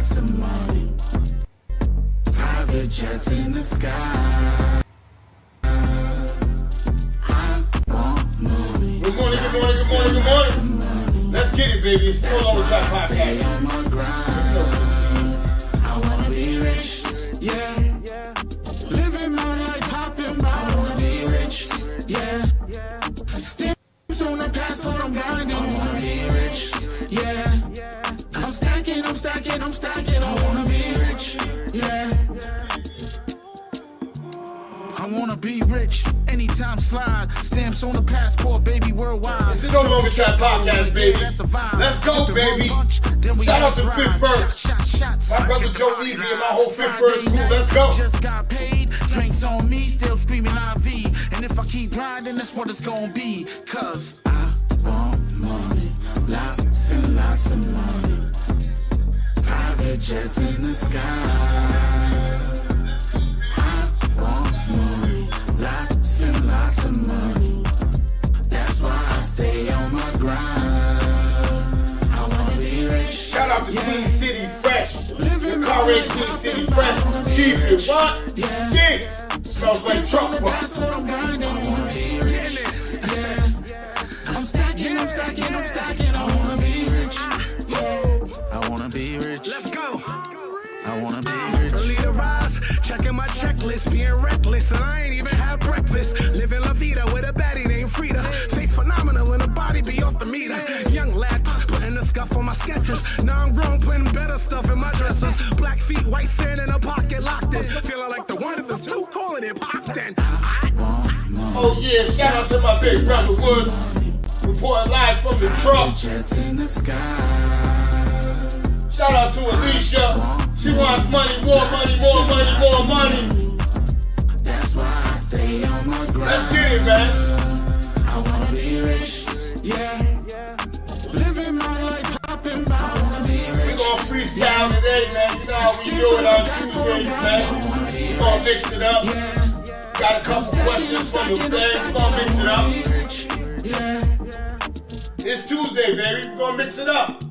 lots of money. Private jets in the sky. I want money. Good morning, good morning, good morning, good morning. Let's get it, baby. It's still on the track podcast. On my grind. I wanna be rich, yeah. Living my life popping, I wanna be rich, yeah. Stamps on the passport, I'm grinding. I wanna be rich, yeah. I'm stacking, I'm stacking, I'm stacking. I wanna be rich, yeah. I wanna be rich, anytime slide. Stamps on the passport, baby, worldwide. This is no longer Trap Podcast, baby. Let's go, baby. Shout out to Fifth First. My brother Joe Easy and my whole Fifth First crew. Let's go. Just got paid, drinks on me, still screaming IV. And if I keep grinding, that's what it's gonna be. Cause I want money, lots and lots of money. Private jets in the sky. Want money, lots and lots of money. That's why I stay on my grind. I wanna be rich. Shout out to Queen City Fresh. The car in Queen City Fresh. Chief, you what? It stinks. Smells like truck bus. I wanna be rich. Yeah. I'm stacking, I'm stacking, I'm stacking. I wanna be rich. Yeah. I wanna be rich. Let's go. I wanna be rich. Early to rise, checking my checklist, being reckless, and I ain't even had breakfast. Living La Vida with a baddie named Frida. Face phenomenal and the body be off the meter. Young lad, putting the scuff on my sketches. Now I'm grown, putting better stuff in my dresses. Black feet, white sand in a pocket, locked in. Feeling like the one if it's too cold and it popped in. Oh yeah, shout out to my big brother Woods. Reporting live from the truck. Jets in the sky. Shout out to Alicia. She wants money, more money, more money, more money. That's why I stay on my grind. Let's get it, man. I wanna be rich, yeah. Living my life popping, I wanna be We rich. gonna freestyle today, man. You know how we do it on Tuesdays, man. We gonna mix it up. Got a couple questions from the fans. We gonna mix it up. Yeah. It's Tuesday, baby. We gonna mix it up.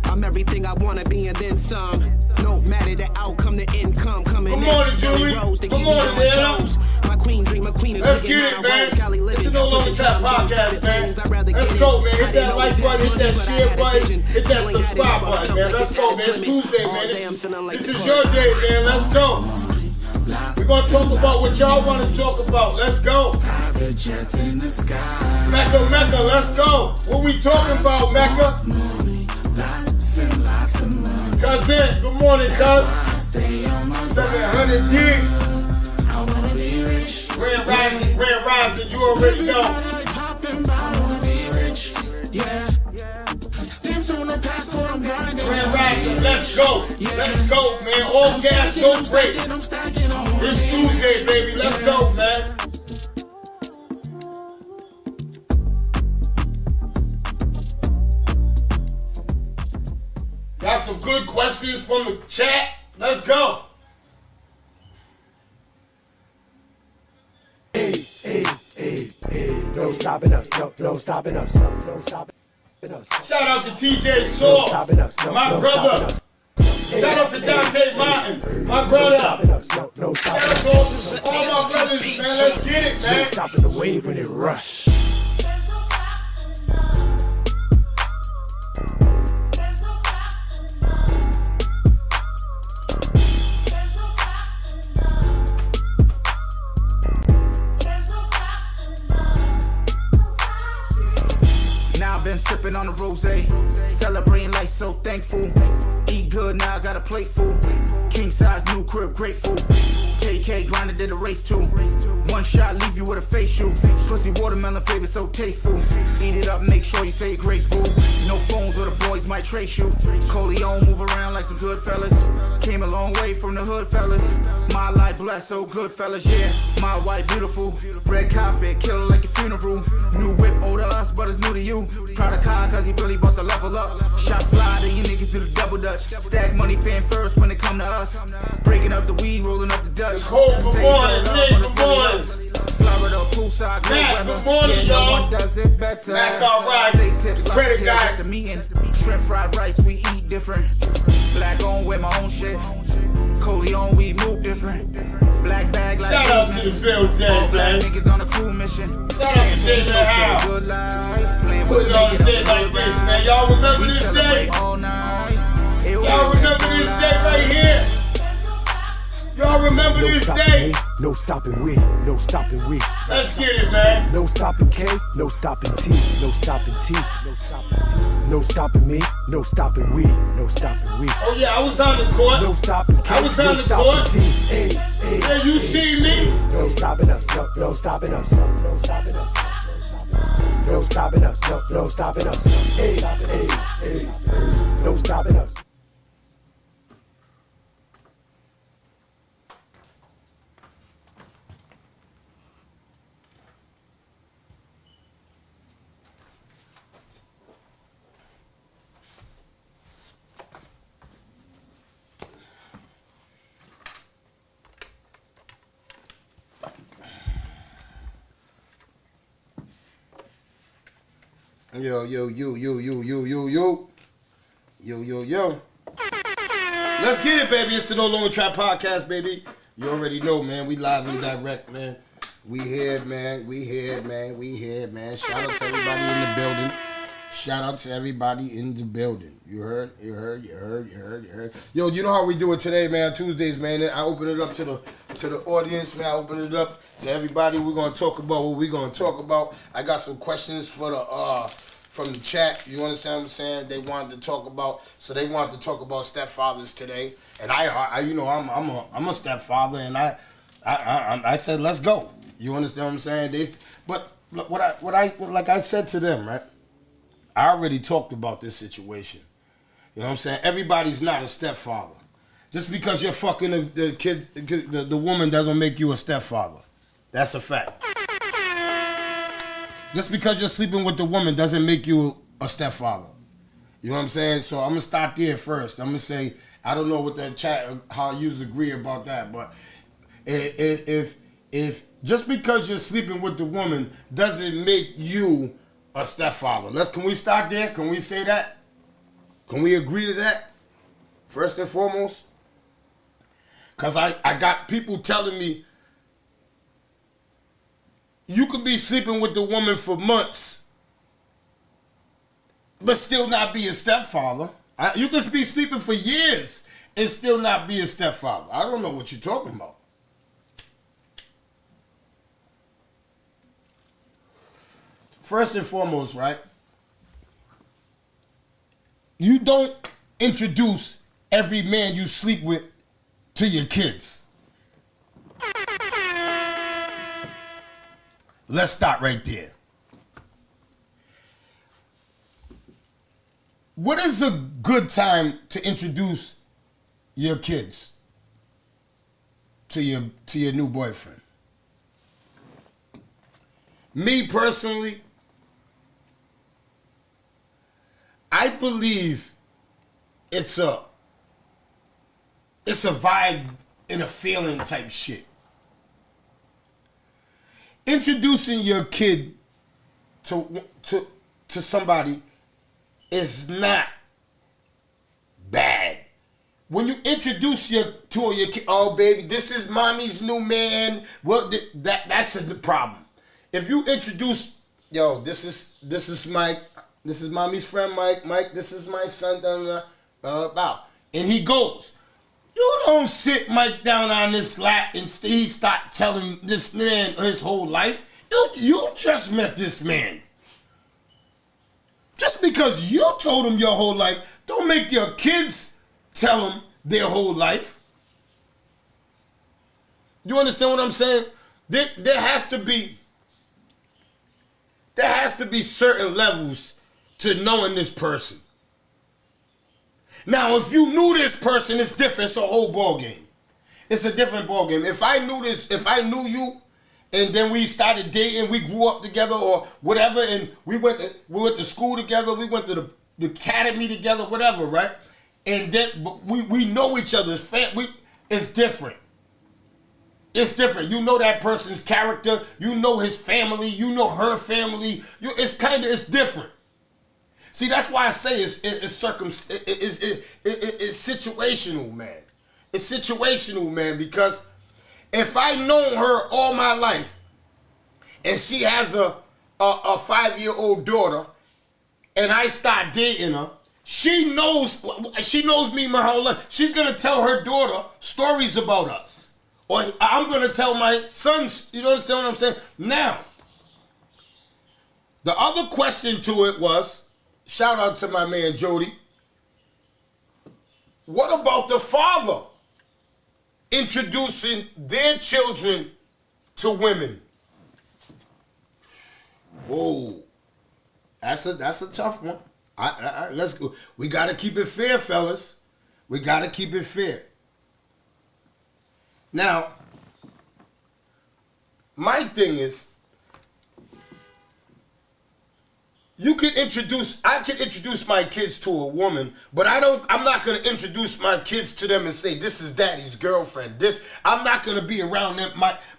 I'm everything I wanna be and then some. No matter the outcome, the income coming in. Good morning, Julie. Good morning, man. My queen dream, my queen is Let's get it, man. This is No Longer Trap Podcast, man. Let's go, man. Hit that like button, hit that share button, hit that subscribe button, man. Let's go, man. It's Tuesday, man. This is your day, man. Let's go. We're gonna talk about what y'all want to talk about. Let's go. Private jets in the sky. Mecca, let's go. What we talking about, Mecca? Lots and lots of money. Cousin, good morning, cuz. I stay on my 700 D. I wanna be rich. Grand Rising, you already know. I wanna be rich, yeah. Stamps on the passport, I'm grinding. Grand Rising, let's go. Let's go, man. All gas, no brakes. It's Tuesday, baby. Let's go, man. Got some good questions from the chat. Let's go. No stopping us, no stopping us, no stopping us. Shout out to TJ Saw, my brother. Shout out to Dante Martin, my brother. Shout out to all my brothers, man. Let's get it, man. No stopping the wave when it rush. Been sipping on the rosé, celebrating life, so thankful. Eat good, now I got a plate full. King size, new crib, grateful. KK grinded, did a race too. One shot, leave you with a facial. Pussy watermelon flavor, so tasteful. Eat it up, make sure you say graceful. No phones or the boys might trace you. Coleon move around like some good fellas. Came a long way from the hood fellas. My life blessed, so good fellas, yeah. My white beautiful, red carpet, killer like a funeral. New whip, old to us, but it's new to you. Proud of Kai, cause he really bought the level up. Shot fly, then you niggas do the double dutch. Stack money fan first when it come to us. Breaking up the weed, rolling up the Dutch. Cole, good morning, Nick, good morning. Florida, poolside, Matt, good morning, y'all. No one does it better. Mac, all right. Credit guy. The meeting. Shrimp fried rice, we eat different. Black on with my shit. Coleon, we move different. Black bag like shout out to the Bill Day, all man. black niggas on a crew mission. Shout out to David Howe. Good life. Playing Put it on a day like this, man. Y'all remember this day? All night. Y'all remember this day right here? Y'all remember No this stopping day? me, no stopping we, no stopping we. Let's get it, man. No stopping K, no stopping T, no stopping T, no stopping T. No stopping me, no stopping we, no stopping we. Oh yeah, I was on the court. No stopping K, I was on no the stopping court. T. Hey, hey, Yeah, you see me? no stopping us, no stopping us, no stopping us. No stopping us, no stopping us. Hey, hey, hey, no stopping us. Yo. Let's get it, baby. It's the No Longer Trap Podcast, baby. You already know, man. We live and direct, man. We here, man. Shout out to everybody in the building. Shout out to everybody in the building. You heard. Yo, you know how we do it today, man. Tuesdays, man. I open it up to the audience, man. I open it up to everybody. We're gonna talk about what we're gonna talk about. I got some questions for from the chat. You understand what I'm saying? They wanted to talk about stepfathers today, and I you know, I'm a stepfather, and I said let's go. You understand what I'm saying? But like I said to them, right? I already talked about this situation. You know what I'm saying? Everybody's not a stepfather. Just because you're fucking the kid, the woman doesn't make you a stepfather. That's a fact. Just because you're sleeping with the woman doesn't make you a stepfather. You know what I'm saying? So I'm going to stop there first. I'm going to say, I don't know what the chat, how you agree about that, but if just because you're sleeping with the woman doesn't make you a stepfather. Can we start there? Can we say that? Can we agree to that? First and foremost? Because I got people telling me you could be sleeping with the woman for months but still not be a stepfather. You could be sleeping for years and still not be a stepfather. I don't know what you're talking about. First and foremost, right? You don't introduce every man you sleep with to your kids. Let's start right there. What is a good time to introduce your kids to your new boyfriend? Me personally, I believe it's a vibe and a feeling type shit. Introducing your kid to somebody is not bad. When you introduce your kid, oh baby, this is mommy's new man. Well, that's the problem. If you introduce, yo, this is Mike. This is mommy's friend Mike. Mike, this is my son. And he goes. You don't sit Mike down on this lap and he start telling this man his whole life. You just met this man. Just because you told him your whole life, don't make your kids tell him their whole life. You understand what I'm saying? There has to be certain levels to knowing this person. Now, if you knew this person, it's different. It's a whole ball game. It's a different ball game. If I knew you, and then we started dating, we grew up together or whatever, and we went to school together, we went to the academy together, whatever, right? And then we know each other's family. It's different. It's different. You know that person's character. You know his family. You know her family. It's different. See, that's why I say it's situational, man. It's situational, man, because if I known her all my life and she has a 5-year-old daughter and I start dating her, she knows me my whole life. She's going to tell her daughter stories about us. Or I'm going to tell my sons, you understand what I'm saying? Now, the other question to it was, shout out to my man Jody, what about the father introducing their children to women? Whoa, that's a tough one. Let's go. We got to keep it fair, fellas. We got to keep it fair. Now, my thing is, I can introduce my kids to a woman, but I'm not going to introduce my kids to them and say, this is daddy's girlfriend. I'm not going to be around them.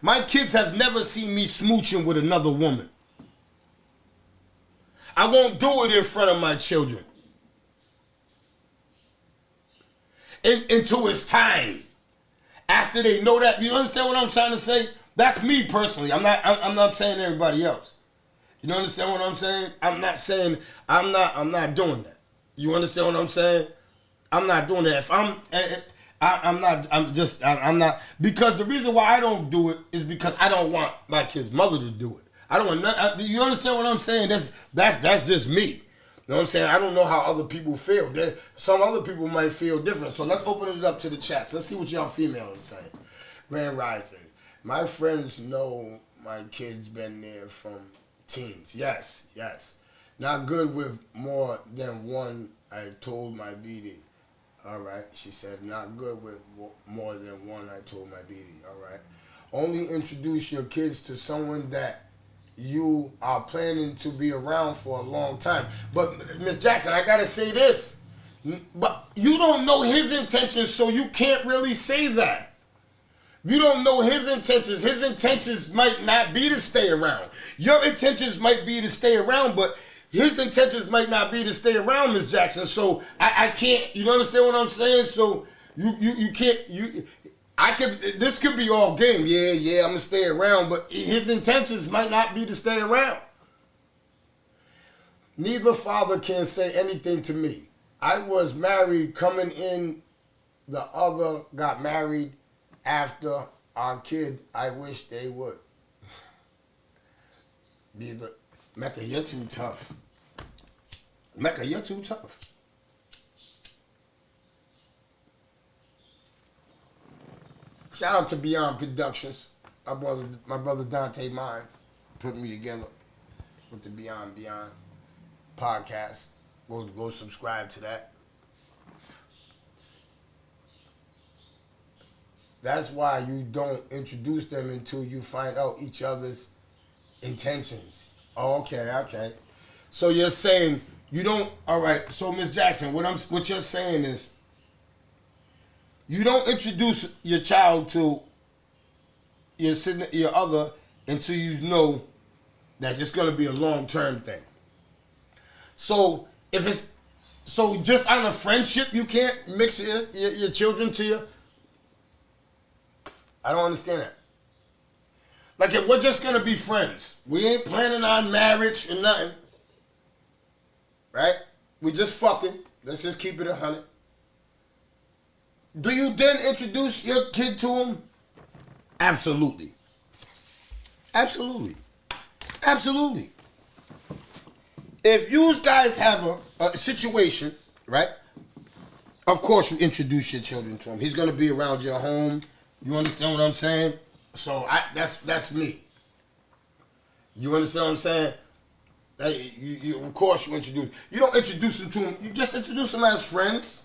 My kids have never seen me smooching with another woman. I won't do it in front of my children. Until it's time. After they know that, you understand what I'm trying to say? That's me personally. I'm not saying everybody else. You understand what I'm saying? I'm not saying I'm not doing that. You understand what I'm saying? I'm not doing that. If I'm not, because the reason why I don't do it is because I don't want my kid's mother to do it. I don't want. You understand what I'm saying? That's just me. You know what I'm saying? I don't know how other people feel. Some other people might feel different. So let's open it up to the chats. Let's see what y'all females are saying. Grand Rising. My friends know my kids been there from teens. Yes. Not good with more than one, I told my BD. All right. She said, not good with more than one, I told my BD. All right. Only introduce your kids to someone that you are planning to be around for a long time. But, Miss Jackson, I got to say this. But you don't know his intentions, so you can't really say that. You don't know his intentions. His intentions might not be to stay around. Your intentions might be to stay around, but his intentions might not be to stay around, Miss Jackson. So I can't. You understand what I'm saying? So you can't. This could be all game. Yeah. I'm gonna stay around, but his intentions might not be to stay around. Neither father can say anything to me. I was married coming in. The other got married after our kid. I wish they would. Mecca, you're too tough. Mecca, you're too tough. Shout out to Beyond Productions. My brother Dante Mine put me together with the Beyond podcast. Go subscribe to that. That's why you don't introduce them until you find out each other's intentions. Oh, okay. So you're saying you don't. All right. So Miss Jackson, what you're saying is you don't introduce your child to your other until you know that it's going to be a long-term thing. So just on a friendship, you can't mix your children to your. I don't understand that. Like, if we're just going to be friends, we ain't planning on marriage or nothing, right? We just fucking. Let's just keep it 100. Do you then introduce your kid to him? Absolutely. If you guys have a situation, right? Of course you introduce your children to him. He's going to be around your home. You understand what I'm saying? So that's me. You understand what I'm saying? You of course you introduce. You don't introduce them to him. You just introduce them as friends.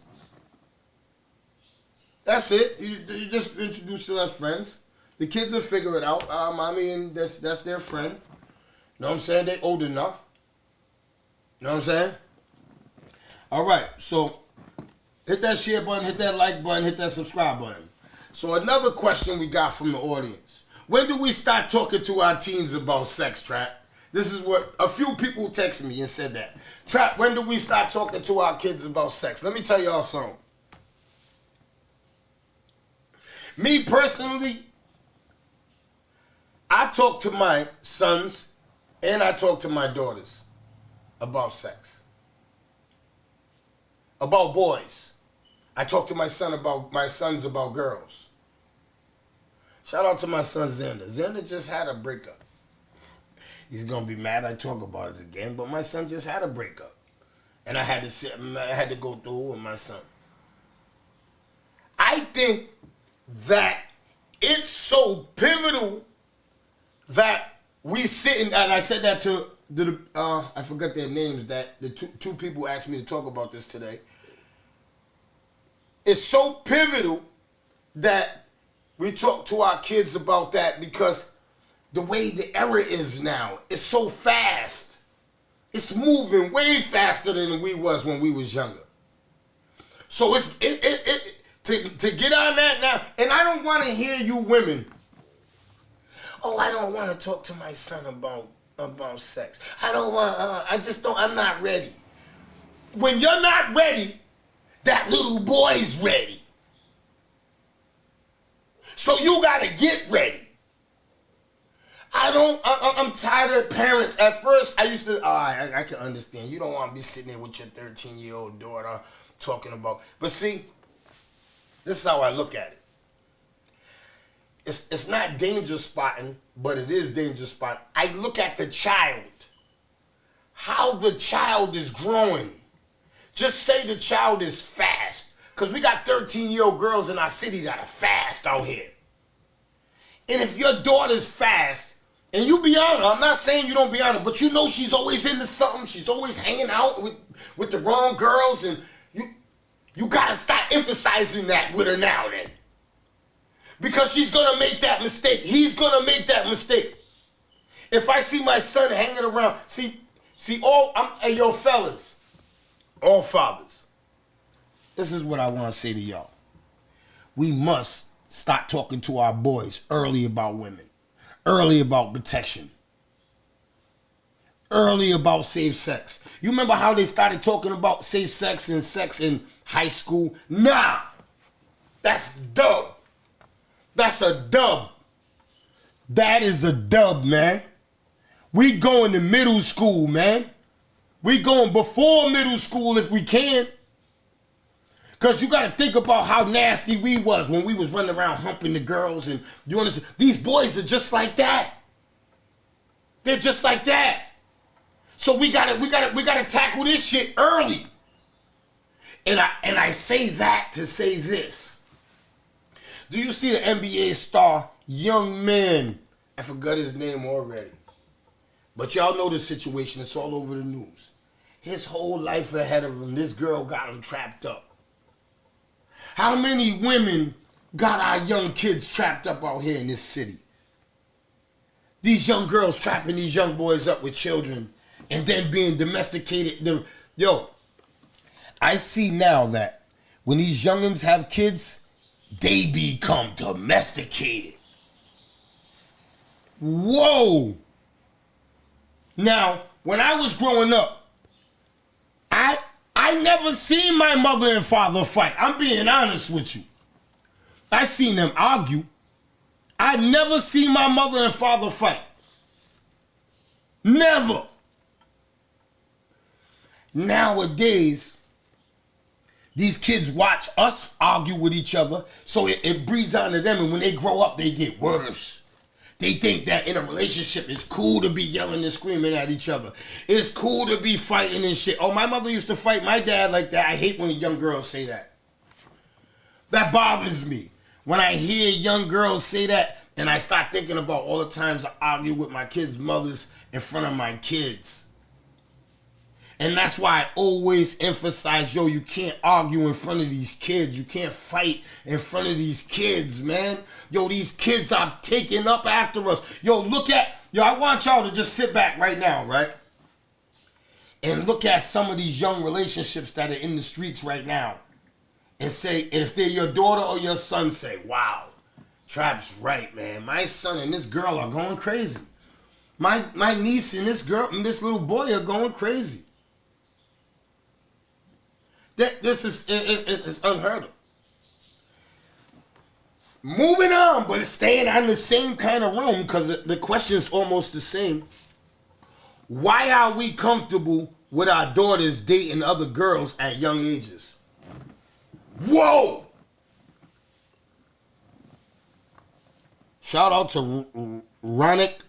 That's it. You just introduce them as friends. The kids will figure it out. Mommy and that's their friend. You know what I'm saying? They old enough. You know what I'm saying? All right. So hit that share button, hit that like button, hit that subscribe button. So another question we got from the audience. When do we start talking to our teens about sex, Trap? This is what a few people texted me and said that. Trap, when do we start talking to our kids about sex? Let me tell y'all something. Me personally, I talk to my sons and I talk to my daughters about sex. About boys. I talk to my sons about girls. Shout out to my son Xander. Xander just had a breakup. He's gonna be mad I talk about it again, but my son just had a breakup. And I had to go through it with my son. I think that it's so pivotal that we sitting, and I said that to the I forgot their names, that the two people asked me to talk about this today. It's so pivotal that we talk to our kids about that, because the way the era is now, it's so fast. It's moving way faster than we was when we was younger. So it's to get on that now, and I don't want to hear you women. Oh, I don't want to talk to my son about sex. I don't want. I'm not ready. When you're not ready, that little boy's ready. So you gotta get ready. I'm tired of parents. At first, I used to, I can understand. You don't want to be sitting there with your 13-year-old daughter talking about, but see, this is how I look at it. It's not danger spotting, but it is danger spotting. I look at the child, how the child is growing. Just say the child is fast, because we got 13-year-old girls in our city that are fast out here. And if your daughter's fast, and you be on her, I'm not saying you don't be on her, but you know she's always into something, she's always hanging out with the wrong girls, and you gotta start emphasizing that with her now then. Because she's gonna make that mistake. He's gonna make that mistake. If I see my son hanging around, yo fellas, all fathers, this is what I wanna say to y'all. We must start talking to our boys early about women, early about protection, early about safe sex. You remember how they started talking about safe sex and sex in high school? Nah, that's dub. That's a dub. That is a dub, man. We going to middle school, man. We going before middle school if we can. Because you got to think about how nasty we was when we was running around humping the girls. And you understand? These boys are just like that. They're just like that. So we gotta tackle this shit early. And I say that to say this. Do you see the NBA star, young man? I forgot his name already. But y'all know the situation. It's all over the news. His whole life ahead of him, this girl got him trapped up. How many women got our young kids trapped up out here in this city? These young girls trapping these young boys up with children and then being domesticated. Yo, I see now that when these youngins have kids, they become domesticated. Whoa. Now, when I was growing up, I never seen my mother and father fight. I'm being honest with you. I seen them argue. I never seen my mother and father fight. Never. Nowadays, these kids watch us argue with each other, so it breeds onto them, and when they grow up, they get worse. They think that in a relationship, it's cool to be yelling and screaming at each other. It's cool to be fighting and shit. Oh, my mother used to fight my dad like that. I hate when young girls say that. That bothers me. When I hear young girls say that, and I start thinking about all the times I argue with my kids' mothers in front of my kids. And that's why I always emphasize, yo, you can't argue in front of these kids. You can't fight in front of these kids, man. Yo, these kids are taking up after us. Yo, I want y'all to just sit back right now, right? And look at some of these young relationships that are in the streets right now. And say, and if they're your daughter or your son, say, wow, Trap's right, man. My son and this girl are going crazy. My niece and this girl and this little boy are going crazy. This is unheard of. Moving on, but it's staying on the same kind of room because the question's almost the same. Why are we comfortable with our daughters dating other girls at young ages? Whoa! Shout out to Ronick.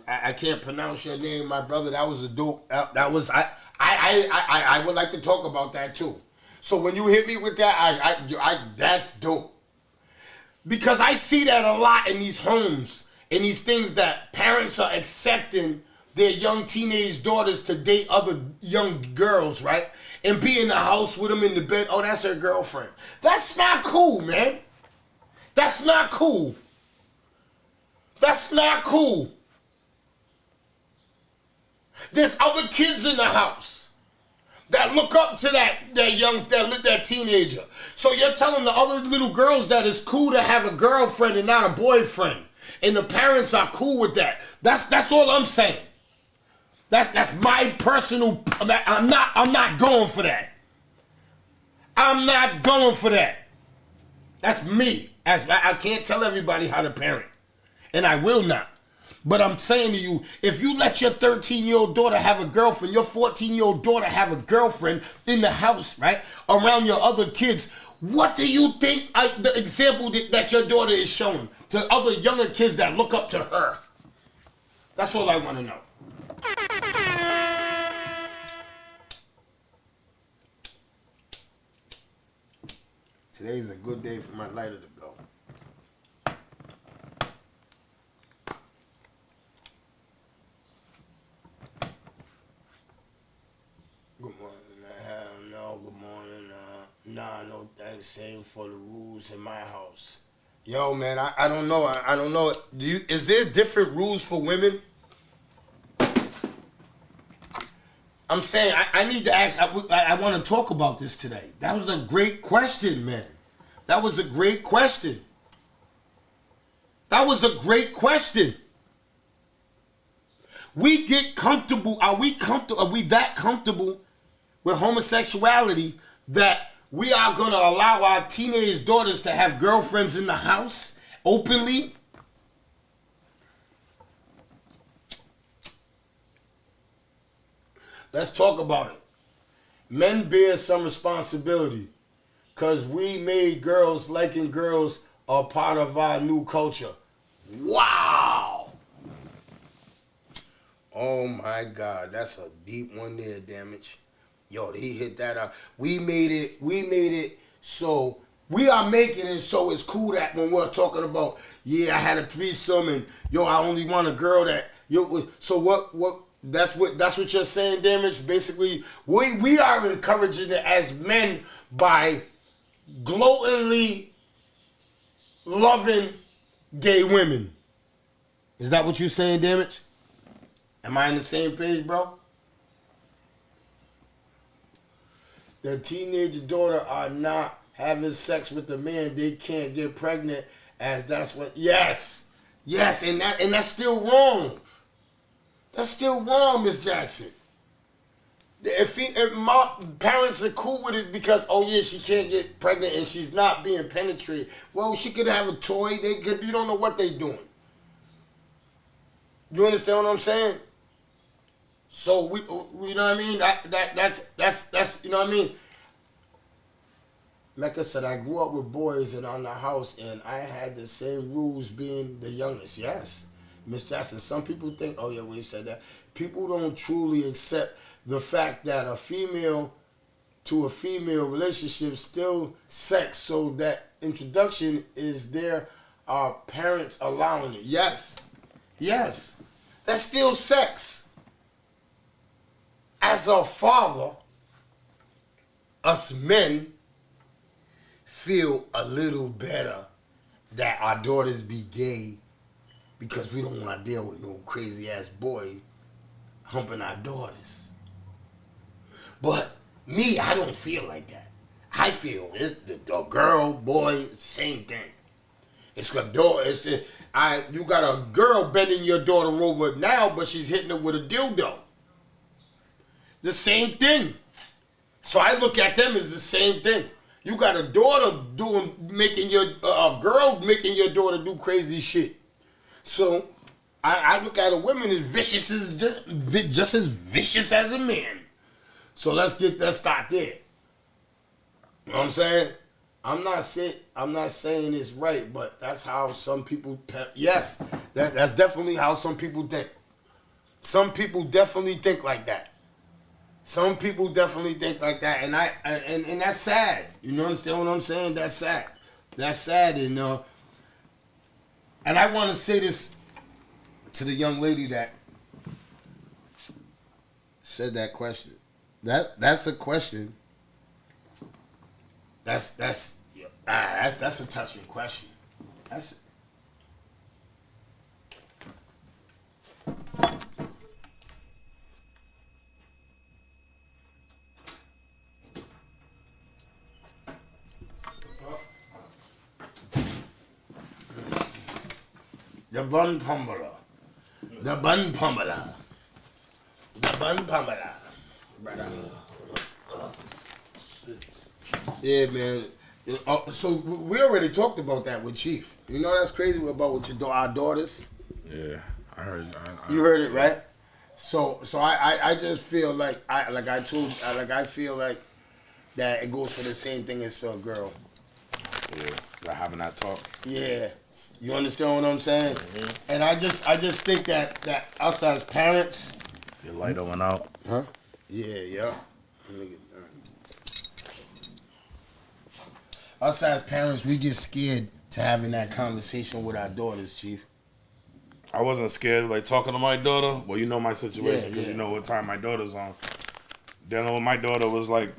I can't pronounce your name, my brother. That was a dope. That was I would like to talk about that too. So when you hit me with that, I that's dope. Because I see that a lot in these homes, in these things that parents are accepting their young teenage daughters to date other young girls, right? And be in the house with them in the bed. Oh, that's her girlfriend. That's not cool, man. That's not cool. That's not cool. There's other kids in the house that look up to that teenager. So you're telling the other little girls that it's cool to have a girlfriend and not a boyfriend, and the parents are cool with that. That's all I'm saying. That's my personal. I'm not going for that. I'm not going for that. That's me. I can't tell everybody how to parent, and I will not. But I'm saying to you, if you let your 13-year-old daughter have a girlfriend, your 14-year-old daughter have a girlfriend in the house, right, around your other kids, what do you think the example that your daughter is showing to other younger kids that look up to her? That's all I want to know. Today's a good day for my lighter to go. Good morning. Hell no, good morning. Nah, no thanks. Same for the rules in my house. Yo, man, I don't know. I don't know. Is there different rules for women? I'm saying I need to ask. I want to talk about this today. That was a great question, man. That was a great question. That was a great question. We get comfortable. Are we that comfortable with homosexuality that we are going to allow our teenage daughters to have girlfriends in the house openly? Let's talk about it. Men bear some responsibility because we made girls liking girls a part of our new culture. Wow. Oh my God, that's a deep one there, Damage. Yo, he hit that up. We made it so we are making it so it's cool that when we're talking about, yeah, I had a threesome and yo, I only want a girl that so what that's what you're saying, Damage. Basically, we are encouraging it as men by gloatingly loving gay women. Is that what you're saying, Damage? Am I on the same page, bro? The teenage daughter are not having sex with the man. They can't get pregnant as that's what. Yes, and that's still wrong. That's still wrong, Miss Jackson. If my parents are cool with it because, oh yeah, she can't get pregnant and she's not being penetrated. Well, she could have a toy. You don't know what they're doing. You understand what I'm saying? So we you know what I mean? That's you know what I mean? Like I said, I grew up with boys and on the house, and I had the same rules being the youngest. Yes, Miss Jackson. Some people think, oh yeah, we said that. People don't truly accept the fact that a female to a female relationship still sex. So that introduction is their parents allowing it. Yes, that's still sex. As a father, us men feel a little better that our daughters be gay because we don't want to deal with no crazy ass boy humping our daughters. But me, I don't feel like that. I feel it's the girl, boy, same thing. It's a daughter. You got a girl bending your daughter over now, but she's hitting her with a dildo. The same thing. So I look at them as the same thing. You got a daughter making your a girl making your daughter do crazy shit. So I look at a woman as vicious as just as vicious as a man. So let's start there. You know what I'm saying? I'm not saying it's right, but that's how some people. Yes, that's definitely how some people think. Some people definitely think like that. Some people definitely think like that, and and that's sad. You understand what I'm saying? That's sad. That's sad, and I want to say this to the young lady that said that question. That's a question. That's a touching question. That's. The bun pummeler. The bun pummeler. The bun pummeler. Brother. Yeah, man. So we already talked about that with Chief. You know that's crazy about with our daughters? Yeah, I heard. You heard it, right? So I just feel like I feel like that it goes for the same thing as for a girl. Yeah, like having that talk. Yeah. You understand what I'm saying? Mm-hmm. And I just think that us as parents. Your lighter went out. Huh? Yeah. Let me get us as parents, we get scared to having that conversation with our daughters, Chief. I wasn't scared, like talking to my daughter. Well, you know my situation because you know what time my daughter's on. Dealing with my daughter was like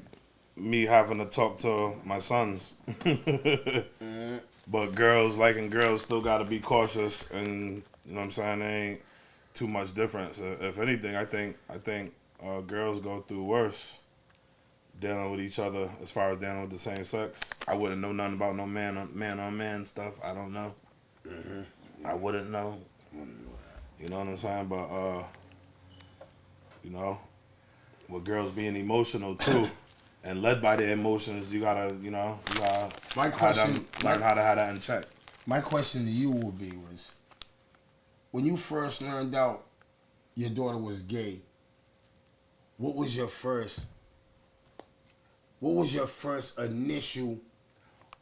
me having to talk to my sons. Mm-hmm. But girls liking girls still got to be cautious, and you know what I'm saying, there ain't too much difference. If anything, I think girls go through worse dealing with each other as far as dealing with the same sex. I wouldn't know nothing about no man on man stuff. I don't know. Mm-hmm. I wouldn't know. You know what I'm saying? But you know, with girls being emotional too. And led by their emotions, you gotta learn how to have that in check. My question to you would be when you first learned out your daughter was gay, what was your first initial?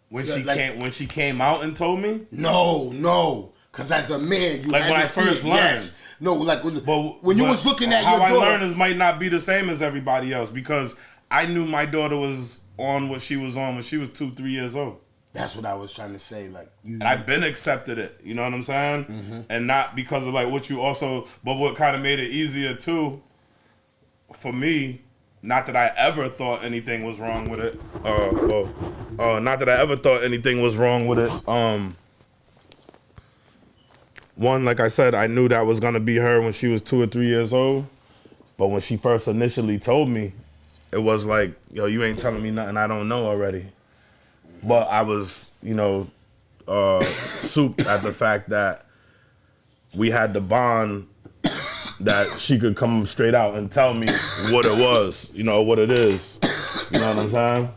When she came out and told me? No. Because as a man, you like had when to I first learned. Yes. No, like when you was looking at your daughter. How I learned might not be the same as everybody else because I knew my daughter was on what she was on when she was 2-3 years old. That's what I was trying to say. Like and I've been accepted it. You know what I'm saying? Mm-hmm. And not because of like what you also, but what kind of made it easier too, for me. Not that I ever thought anything was wrong with it. Not that I ever thought anything was wrong with it. One, like I said, I knew that was gonna be her when she was 2 or 3 years old. But when she first initially told me, it was like, yo, you ain't telling me nothing I don't know already. But I was, souped at the fact that we had the bond that she could come straight out and tell me what it was, what it is. You know what I'm saying?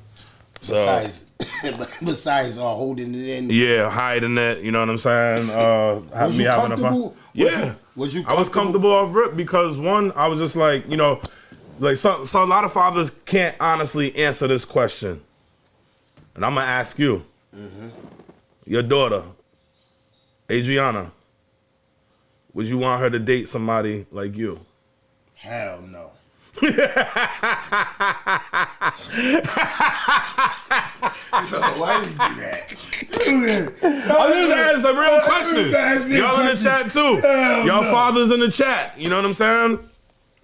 So, besides holding it in. Yeah, hiding it, you know what I'm saying? Was you comfortable? Yeah. Was you comfortable? I was comfortable off rip because one, I was just like, like so a lot of fathers can't honestly answer this question. And I'm going to ask you. Mm-hmm. Your daughter, Adriana, would you want her to date somebody like you? Hell no. No, why did you do that? I'm just asking a real question. Y'all in the chat too. Y'all fathers in the chat. You know what I'm saying?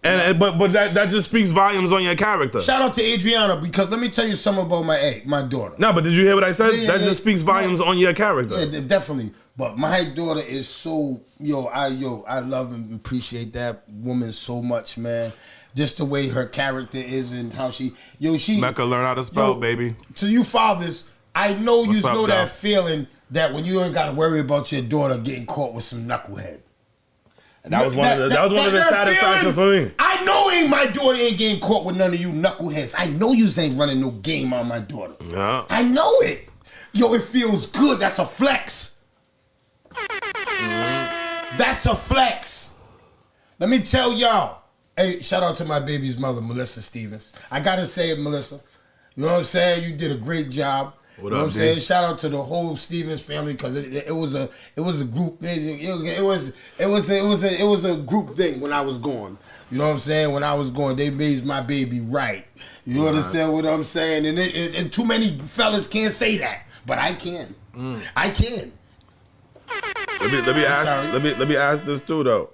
And but that just speaks volumes on your character. Shout out to Adriana because let me tell you something about my daughter. No, but did you hear what I said? That just speaks volumes on your character. Yeah, definitely. But my daughter is so I love and appreciate that woman so much, man. Just the way her character is and how she Mecca learn how to spell, baby. To you fathers, I know you know that dog? feeling that when you ain't got to worry about your daughter getting caught with some knucklehead. And that was one of the satisfactions for me. I I know my daughter ain't getting caught with none of you knuckleheads. I know you ain't running no game on my daughter. Yeah. I know it. Yo, it feels good. That's a flex. That's a flex. Let me tell y'all. Hey, shout out to my baby's mother, Melissa Stevens. I gotta say it, Melissa. You know what I'm saying? You did a great job. What you know up, what I'm saying? D? Shout out to the whole Stevens family because it was a group. It was a group thing when I was going. You know what I'm saying? When I was going, they raised my baby right. You understand what I'm saying? And too many fellas can't say that, but I can. I can. Let me ask this too though.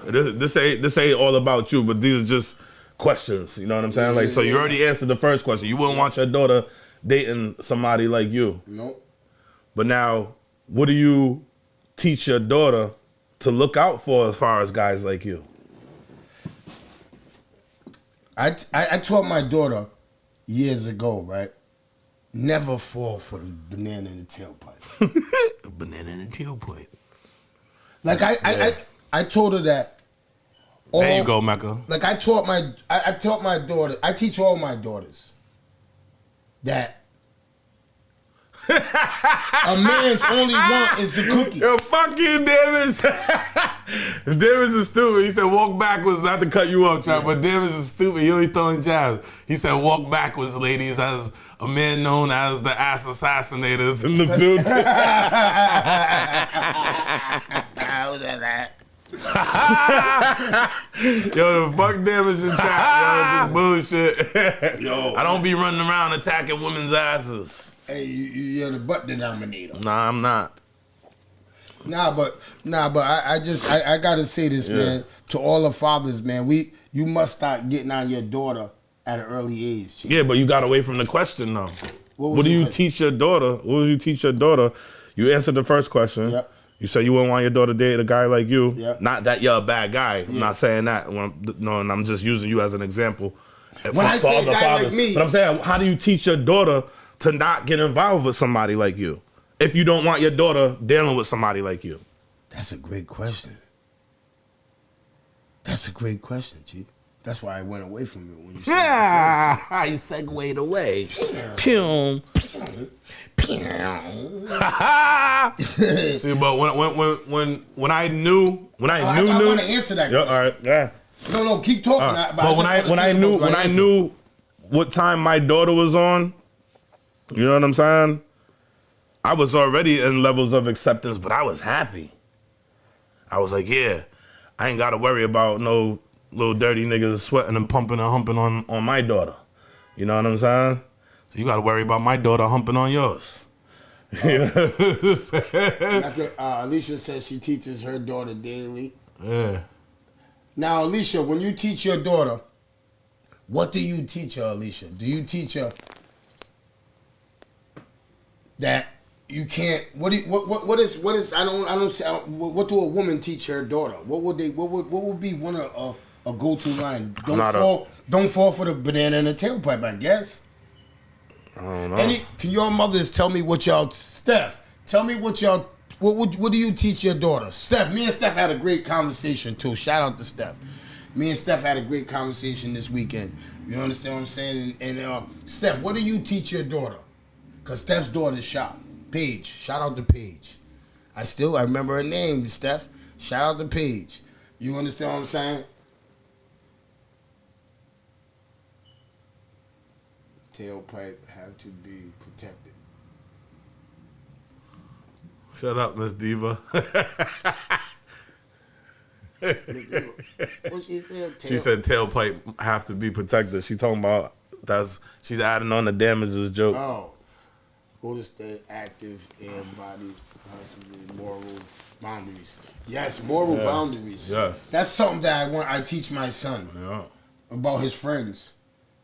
This ain't all about you, but these are just questions. You know what I'm saying? Like, so you already answered the first question. You wouldn't want your daughter dating somebody like you. Nope. But now, what do you teach your daughter to look out for as far as guys like you? I taught my daughter years ago, right? Never fall for the banana in the tailpipe. Banana in the tailpipe. Like I told her that. There you go, Mecca. Like I taught my daughter. I teach all my daughters that a man's only want is the cookie. Yo, fuck you, Davis. Davis is stupid. He said walk backwards, not to cut you off, Trap, but Davis is stupid. He always throwing jabs. He said walk backwards, ladies, as a man known as the ass assassinators in the building. Yo, fuck Davis and Trap, yo, this bullshit. Yo, I don't be running around attacking women's asses. Hey, you're the butt denominator. Nah, I'm not. Nah, but I gotta say this, man, to all the fathers, man. You must start getting on your daughter at an early age. Chief. Yeah, but you got away from the question though. What do you teach your daughter? What would you teach your daughter? You answered the first question. Yep. You said you wouldn't want your daughter to date a guy like you. Yep. Not that you're a bad guy. I'm not saying that. No, and I'm just using you as an example. When I say a guy like me, but I'm saying, how do you teach your daughter to not get involved with somebody like you if you don't want your daughter dealing with somebody like you? That's a great question. That's a great question, Chief. That's why I went away from it when you said Yeah, you segued away. Pew. See, but when I knew, I want to answer that question. All right, yeah. No, keep talking. But when I knew what time my daughter was on, you know what I'm saying? I was already in levels of acceptance, but I was happy. I was like, yeah, I ain't got to worry about no little dirty niggas sweating and pumping and humping on my daughter. You know what I'm saying? So you got to worry about my daughter humping on yours. Alicia says she teaches her daughter daily. Yeah. Now, Alicia, when you teach your daughter, what do you teach her, Alicia? Do you teach her that you can't? What do a woman teach her daughter? What would be one of a go-to line? Don't fall for the banana in the tailpipe, I guess. I don't know. Can your mothers tell me what y'all, Steph? Tell me what y'all. What do you teach your daughter? Steph, me and Steph had a great conversation too. Shout out to Steph. Me and Steph had a great conversation this weekend. You understand what I'm saying? And Steph, what do you teach your daughter? Because Steph's daughter's sharp. Paige. Shout out to Paige. I remember her name, Steph. Shout out to Paige. You understand what I'm saying? Tailpipe have to be protected. Shut up, Miss Diva. What she said? She said tailpipe have to be protected. She talking about she's adding on the damages joke. Oh. Go to stay active and body, possibly moral boundaries. Yes, moral boundaries. Yes. That's something that I teach my son about his friends.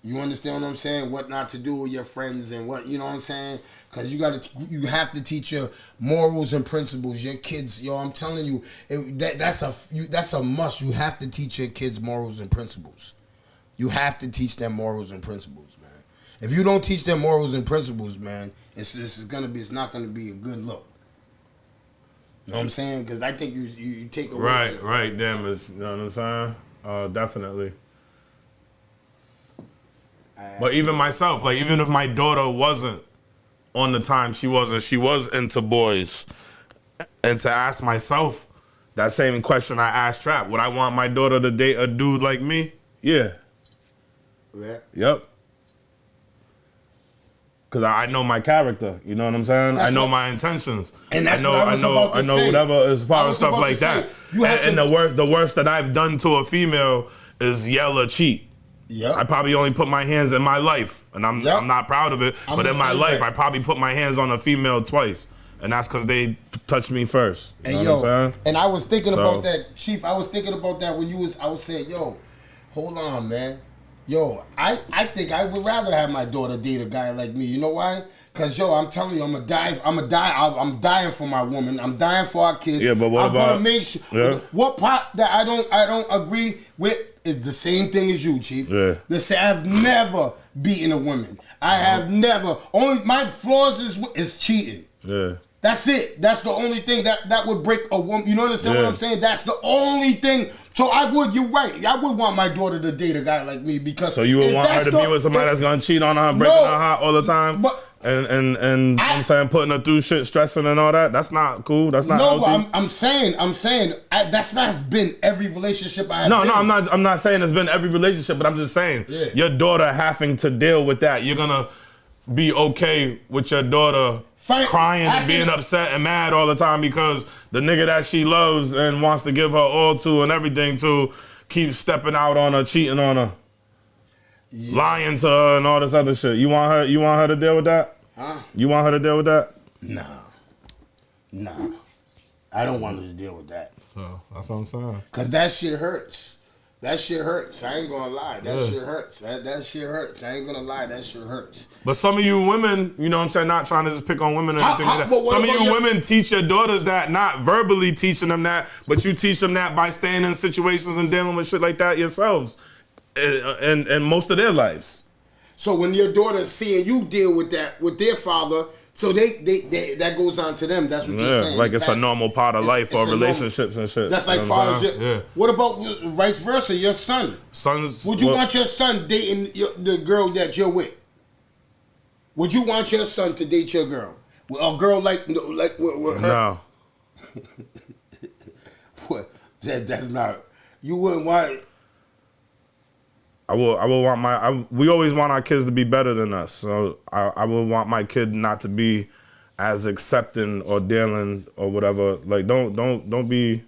You understand what I'm saying? What not to do with your friends and what, you know what I'm saying? Because you have to teach your morals and principles. Your kids, I'm telling you, that's a must. You have to teach your kids morals and principles. You have to teach them morals and principles, man. If you don't teach them morals and principles, man, it's not gonna be a good look. You know what I'm saying? Because I think you take away. Right, damn it. You know what I'm saying? Definitely. But even myself, like even if my daughter wasn't on the time she was into boys, and to ask myself that same question I asked Trap, would I want my daughter to date a dude like me? Yeah. Yeah. Yep. Cause I know my character, you know what I'm saying? I know my intentions. And that's I know, what I was about to I know say. whatever as far as stuff like say, that. And the worst that I've done to a female is yell or cheat. Yep. I probably only put my hands in my life, and I'm not proud of it. But in my life, I probably put my hands on a female twice, and that's because they touched me first. You know what I'm saying? And I was thinking about that, Chief. I was thinking about that when I was saying, yo, hold on, man. Yo, I think I would rather have my daughter date a guy like me. You know why? Cause yo, I'm telling you, I'm dying for my woman. I'm dying for our kids. Yeah, but what I'm gonna make sure. Yeah. What part that I don't agree with is the same thing as you, Chief. Yeah. Listen, I've never beaten a woman. I have never. Only my flaws is cheating. Yeah. That's it. That's the only thing that would break a woman. You know understand what I'm saying? That's the only thing. So you're right. I would want my daughter to date a guy like me because. So you would want her to be with somebody that's gonna cheat on her, breaking her heart all the time, and I'm saying putting her through shit, stressing and all that. That's not cool. That's not healthy. No, but I'm saying that's not been every relationship I have. No, I'm not saying it's been every relationship, but I'm just saying your daughter having to deal with that. You're gonna be okay with your daughter crying and being upset and mad all the time because the nigga that she loves and wants to give her all to and everything to keeps stepping out on her, cheating on her, lying to her and all this other shit. You want her to deal with that? Huh? You want her to deal with that? Nah. I don't want her to deal with that. So that's what I'm saying. Cause that shit hurts. That shit hurts. I ain't gonna lie. That shit hurts. That shit hurts. I ain't gonna lie. That shit hurts. But some of you women, you know what I'm saying, not trying to just pick on women or anything like that. Some of you women teach your daughters that, not verbally teaching them that, but you teach them that by staying in situations and dealing with shit like that yourselves and most of their lives. So when your daughter's seeing you deal with that with their father, so they that goes on to them. That's what you're saying. Like it's a normal part of life or relationships and shit. That's like far as what about vice versa? Your son. Would you want your son dating the girl that you're with? Would you want your son to date your girl? A girl like with her? No. What? That's not. You wouldn't want. I will want we always want our kids to be better than us. So I will want my kid not to be as accepting or dealing or whatever. Like don't be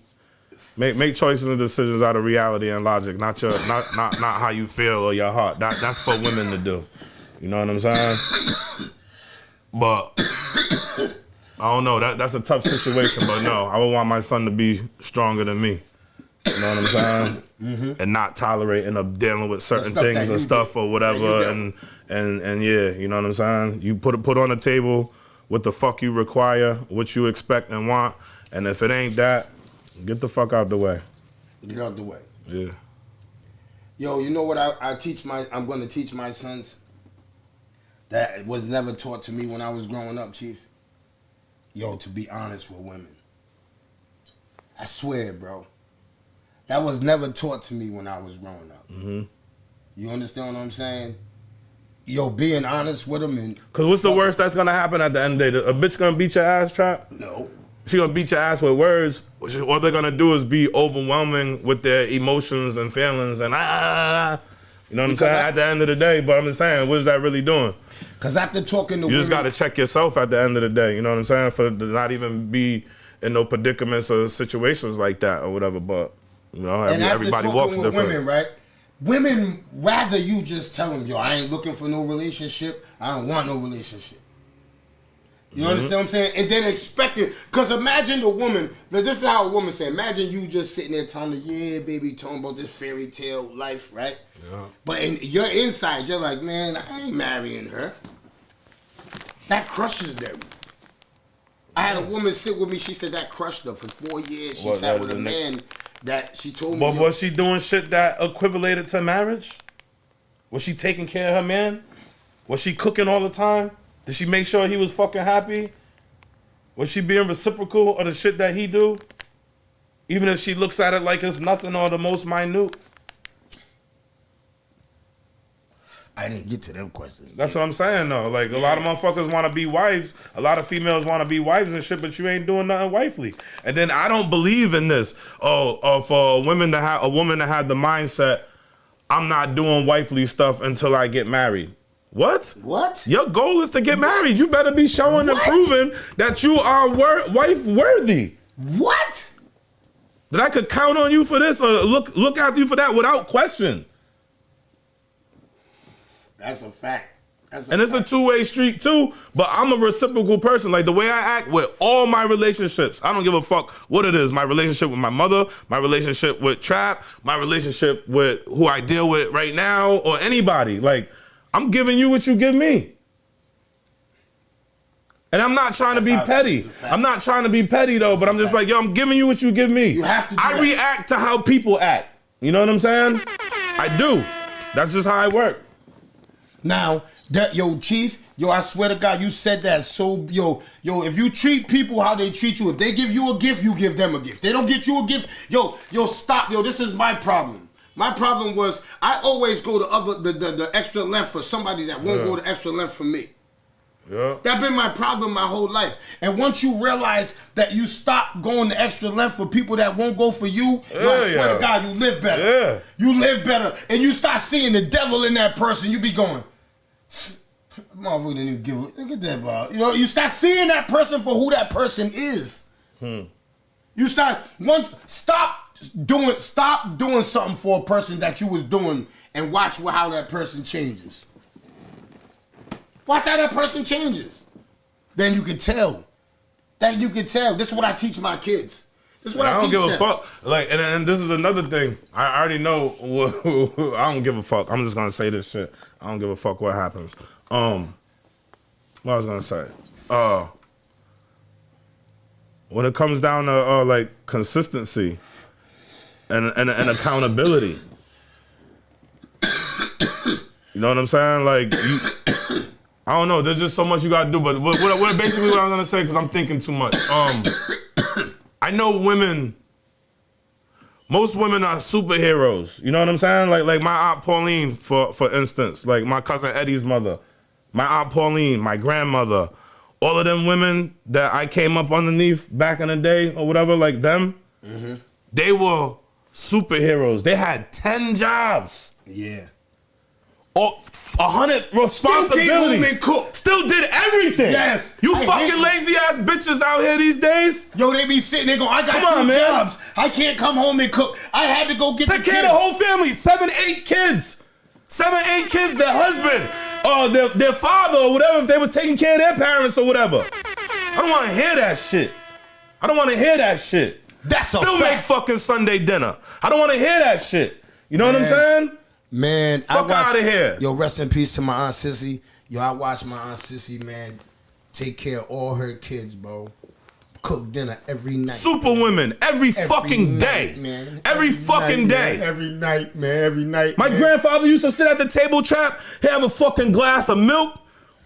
make choices and decisions out of reality and logic, not how you feel or your heart. That's for women to do. You know what I'm saying? But I don't know. That's a tough situation, but no, I would want my son to be stronger than me. You know what I'm saying? Mm-hmm. And not tolerating or dealing with certain things and stuff or whatever. And yeah, you know what I'm saying? You put on the table what the fuck you require, what you expect and want. And if it ain't that, get the fuck out the way. Get out the way. Yeah. Yo, you know what I'm going to teach my sons? That was never taught to me when I was growing up, Chief. Yo, to be honest with women. I swear, bro. That was never taught to me when I was growing up. Mm-hmm. You understand what I'm saying? Yo, being honest with them and... Because what's the worst that's going to happen at the end of the day? A bitch going to beat your ass, Trap? No. She going to beat your ass with words. What they're going to do is be overwhelming with their emotions and feelings and You know what I'm saying? At the end of the day, but I'm just saying, what is that really doing? Because after talking to you just got to check yourself at the end of the day. You know what I'm saying? For to not even be in no predicaments or situations like that or whatever, but... You know, everybody walks different. Women, right? Women rather you just tell them, yo, I ain't looking for no relationship. I don't want no relationship. You understand what I'm saying? And then expect it. Because imagine the woman, this is how a woman say, imagine you just sitting there telling her, yeah, baby, talking about this fairy tale life, right? Yeah. But in your inside, you're like, man, I ain't marrying her. That crushes them. I had a woman sit with me, she said that crushed her for 4 years. She sat with a man that she told me. But was she doing shit that equivalated to marriage? Was she taking care of her man? Was she cooking all the time? Did she make sure he was fucking happy? Was she being reciprocal of the shit that he do? Even if she looks at it like it's nothing or the most minute. I didn't get to them questions. That's what I'm saying though. Like a lot of motherfuckers want to be wives. A lot of females want to be wives and shit, but you ain't doing nothing wifely. And then I don't believe in this. For a woman to have the mindset, I'm not doing wifely stuff until I get married. What? What? Your goal is to get married. You better be showing and proving that you are wife worthy. What? That I could count on you for this or look after you for that without question. That's a fact. And it's a two-way street too, but I'm a reciprocal person. Like the way I act with all my relationships, I don't give a fuck what it is. My relationship with my mother, my relationship with Trap, my relationship with who I deal with right now, or anybody. Like, I'm giving you what you give me. And I'm not trying to be petty. I'm not trying to be petty though, but I'm just like, yo, I'm giving you what you give me. You have to do I that. react to how people act. You know what I'm saying? I do. That's just how I work. Now, Chief, I swear to God, you said that so, if you treat people how they treat you, if they give you a gift, you give them a gift. They don't get you a gift, stop, this is my problem. My problem was I always go the extra length for somebody that won't go the extra length for me. Yeah. That's been my problem my whole life. And once you realize that you stop going the extra length for people that won't go for you, I swear to God, you live better. Yeah. You live better. And you start seeing the devil in that person. You be going, motherfucker didn't even give a look at that, bro. You start seeing that person for who that person is. You stop doing something for a person that you was doing and watch how that person changes. Watch how that person changes. Then you can tell. This is what I teach my kids. This is what I don't teach give them. a fuck. Like, and this is another thing. I already know. I don't give a fuck. I'm just gonna say this shit. I don't give a fuck what happens. What I was gonna say. When it comes down to like consistency and accountability, you know what I'm saying? Like I don't know. There's just so much you gotta do. But what basically what I was gonna say, because I'm thinking too much. I know women. Most women are superheroes. You know what I'm saying? Like my Aunt Pauline, for instance, like my cousin Eddie's mother, my Aunt Pauline, my grandmother, all of them women that I came up underneath back in the day or whatever, like them, they were superheroes. They had 10 jobs. Yeah. Or 100 responsibilities. Still came home and cooked. Still did everything. Yes. You I fucking hate lazy ass bitches out here these days. They be sitting there going, I got Come on, two man. jobs. I can't come home and cook. I had to go get Take care of the whole family. 7, 8 kids. 7, 8 kids, their husband, their father or whatever, if they was taking care of their parents or whatever. I don't want to hear that shit. That's Still make fucking Sunday dinner. I don't want to hear that shit. You know what I'm saying? Man, Fuck out of here. Yo, rest in peace to my Aunt Sissy. Yo, I watched my Aunt Sissy, man, take care of all her kids, bro. Cook dinner every night. Superwomen, every fucking day. Man. Every fucking day. Every night, man. Every night. My grandfather used to sit at the table trap, have a fucking glass of milk,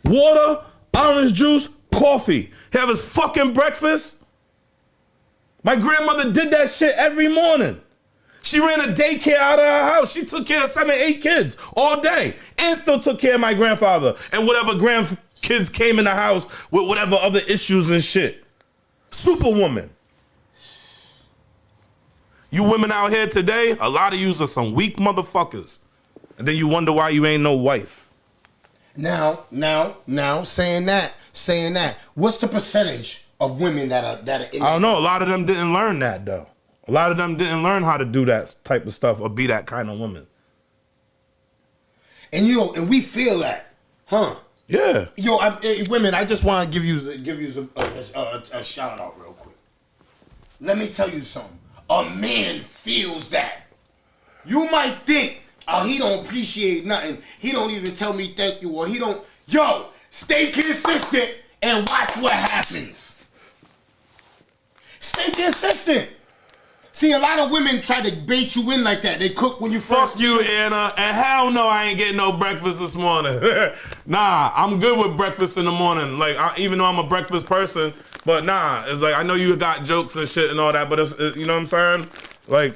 water, orange juice, coffee. Have his fucking breakfast. My grandmother did that shit every morning. She ran a daycare out of her house. She took care of 7, 8 kids all day and still took care of my grandfather and whatever grandkids came in the house with whatever other issues and shit. Superwoman. You women out here today, a lot of yous are some weak motherfuckers. And then you wonder why you ain't no wife. Now, saying that, what's the percentage of women that are in I don't know. A lot of them didn't learn that though. A lot of them didn't learn how to do that type of stuff or be that kind of woman. And we feel that, huh? Yeah. Women, I just want to give you a shout out real quick. Let me tell you something. A man feels that. You might think, oh, he don't appreciate nothing. He don't even tell me thank you, or he don't. Yo, stay consistent and watch what happens. Stay consistent. See, a lot of women try to bait you in like that. They cook when you first. Fuck you, Anna. And hell no, I ain't getting no breakfast this morning. Nah, I'm good with breakfast in the morning. Like, even though I'm a breakfast person, but nah, it's like I know you got jokes and shit and all that, but you know what I'm saying? Like,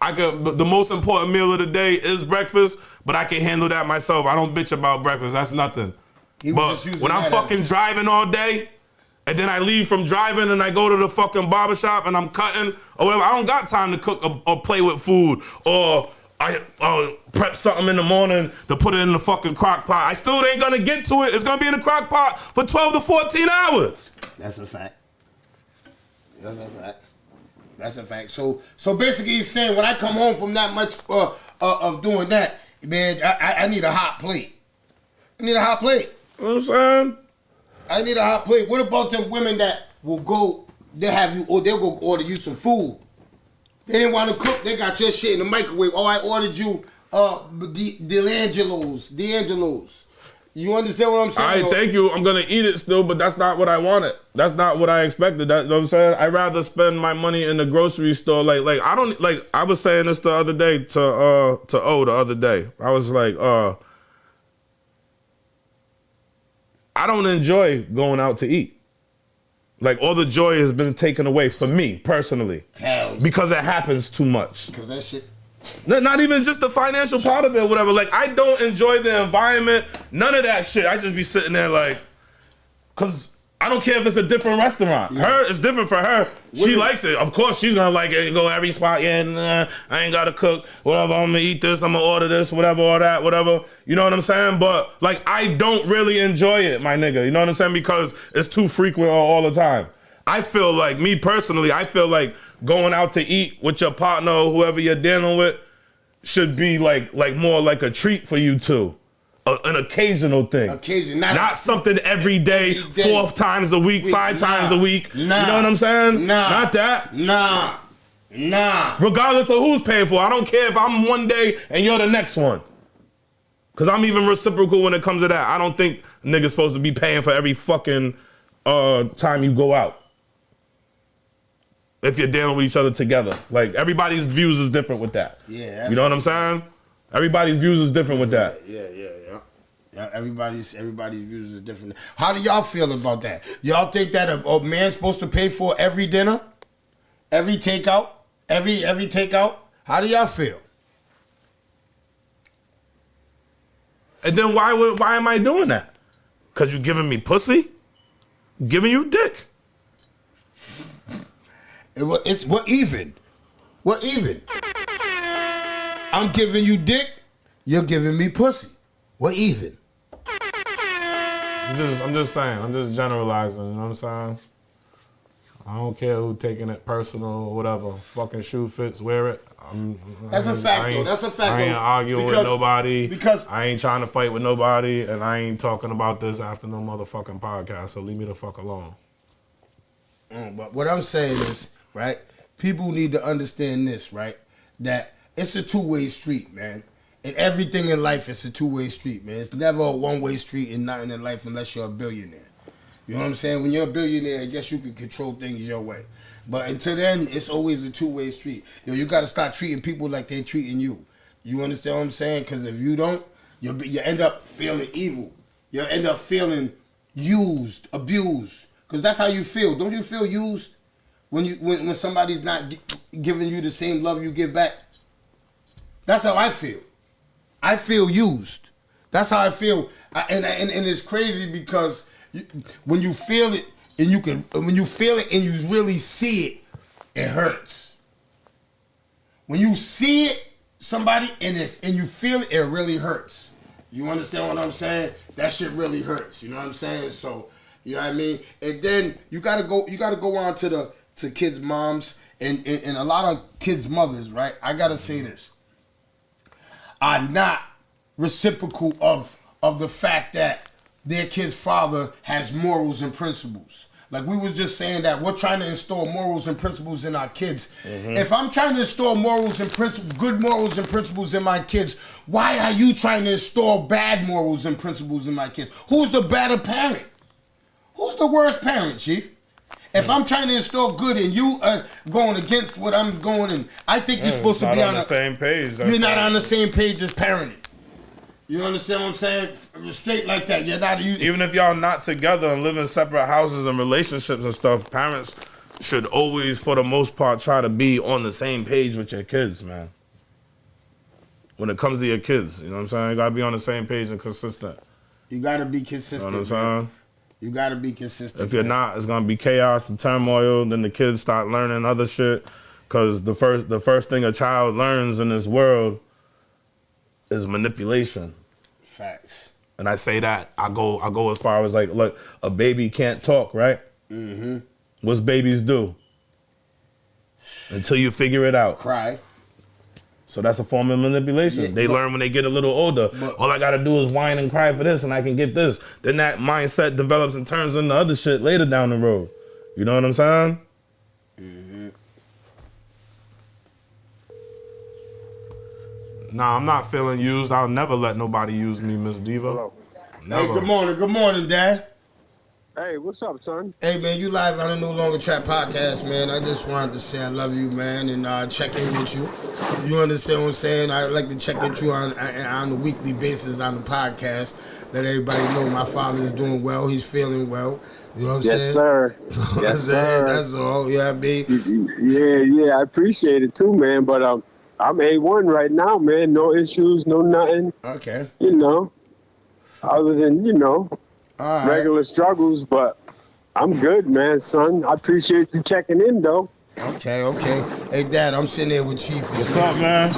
the most important meal of the day is breakfast, but I can handle that myself. I don't bitch about breakfast. That's nothing. He was But just using when I'm that fucking driving all day, and then I leave from driving and I go to the fucking barbershop and I'm cutting or whatever, I don't got time to cook or play with food or I prep something in the morning to put it in the fucking crock pot. I still ain't gonna get to it. It's gonna be in the crock pot for 12 to 14 hours. That's a fact. That's a fact. That's a fact. So basically he's saying when I come home from that much of doing that, man, I need a hot plate. I need a hot plate. You know what I'm saying? I need a hot plate. What about them women that will go, they'll have you, or they'll go order you some food. They didn't want to cook, they got your shit in the microwave. Oh, I ordered you D'Angelo's. You understand what I'm saying? All right, thank you. I'm gonna eat it still, but that's not what I wanted. That's not what I expected. That, you know what I'm saying? I'd rather spend my money in the grocery store. Like I don't like. I was saying this the other day to O the other day. I was like, I don't enjoy going out to eat. Like all the joy has been taken away from me personally. Hell, because it happens too much. because that shit. Not even just the financial part of it or whatever. Like, I don't enjoy the environment. None of that shit. I just be sitting there like, because I don't care if it's a different restaurant. Yeah. Her, it's different for her. She likes it. Of course, she's going to like it. Go every spot. Yeah, nah, I ain't got to cook. Whatever, I'm going to eat this. I'm going to order this, whatever, all that, whatever. You know what I'm saying? But, like, I don't really enjoy it, my nigga. You know what I'm saying? Because it's too frequent all the time. I feel like, me personally, I feel like going out to eat with your partner or whoever you're dealing with should be like more like a treat for you two. An occasional thing. Not something every day, 4 times a week, 5 times a week. You know what I'm saying? Not that. Nah. Regardless of who's paying for it. I don't care if I'm one day and you're the next one. Because I'm even reciprocal when it comes to that. I don't think a nigga's supposed to be paying for every fucking time you go out. If you're dealing with each other together. Like, everybody's views is different with that. Yeah. You know what I'm saying? Everybody's views is different with that. Yeah, everybody's views is different. How do y'all feel about that? Y'all think that a man's supposed to pay for every dinner? Every takeout? Every takeout? How do y'all feel? And then why am I doing that? Because you giving me pussy? Giving you dick. We're even. We're even. I'm giving you dick, you're giving me pussy. We're even. I'm just saying. I'm just generalizing. You know what I'm saying? I don't care who taking it personal or whatever. Fucking shoe fits, wear it. That's a fact, though. That's a fact, I ain't though. arguing with nobody. Because I ain't trying to fight with nobody, and I ain't talking about this after no motherfucking podcast. So leave me the fuck alone. But what I'm saying is, right? People need to understand this, right? That it's a two-way street, man. And everything in life is a two-way street, man. It's never a one-way street and nothing in life unless you're a billionaire. You know what I'm saying? When you're a billionaire, I guess you can control things your way. But until then, it's always a two-way street. You got to start treating people like they're treating you. You understand what I'm saying? Because if you don't, you end up feeling evil. You end up feeling used, abused. Because that's how you feel. Don't you feel used when somebody's not giving you the same love you give back? That's how I feel. I feel used. That's how I feel. And it's crazy because when you feel it and when you feel it and you really see it, it hurts. When you see it, somebody, and you feel it, it really hurts. You understand what I'm saying? That shit really hurts. You know what I'm saying? So, you know what I mean? And then you gotta go on to kids' moms and a lot of kids' mothers, right? I gotta say this. Are not reciprocal of the fact that their kid's father has morals and principles. Like we was just saying that we're trying to install morals and principles in our kids. Mm-hmm. If I'm trying to install morals and principles, good morals and principles in my kids, why are you trying to install bad morals and principles in my kids? Who's the better parent? Who's the worst parent, Chief? If I'm trying to install good and you are going against what I'm going in, I think you're supposed to be on the same page. You're not on the same page as parenting. You understand what I'm saying? Straight like that. You're not. Even if y'all not together and live in separate houses and relationships and stuff, parents should always, for the most part, try to be on the same page with your kids, man. when it comes to your kids. You know what I'm saying? You gotta be on the same page and consistent. You gotta be You consistent. know what I'm saying? You gotta be consistent. If you're man. not, it's gonna be chaos and turmoil. Then the kids start learning other shit. Cause the first thing a child learns in this world is manipulation. Facts. And I say that I go as far as like, look, a baby can't talk, right? Mm-hmm. What's babies do? Until you figure it out. Cry. So that's a form of manipulation. Yeah, they learn when they get a little older. All I gotta do is whine and cry for this and I can get this. Then that mindset develops and turns into other shit later down the road. You know what I'm saying? Mm-hmm. Nah, I'm not feeling used. I'll never let nobody use me, Miss Diva. Hello. Never. Hey, good morning, Dad. Hey, what's up, son? Hey, man, you live on the No Longer Trap podcast, man. I just wanted to say I love you, man, and check in with you. You understand what I'm saying? I like to check with you on a weekly basis on the podcast. Let everybody know my father's doing well. He's feeling well. You know what I'm saying? Yes, sir. Yes, sir. That's all. Yeah, babe. Yeah, I appreciate it too, man. But I'm A1 right now, man. No issues, no nothing. Okay. You know, other than All right. regular struggles, but I'm good, man, son. I appreciate you checking in, though. Okay. Hey, Dad, I'm sitting here with Chief. What's up, man?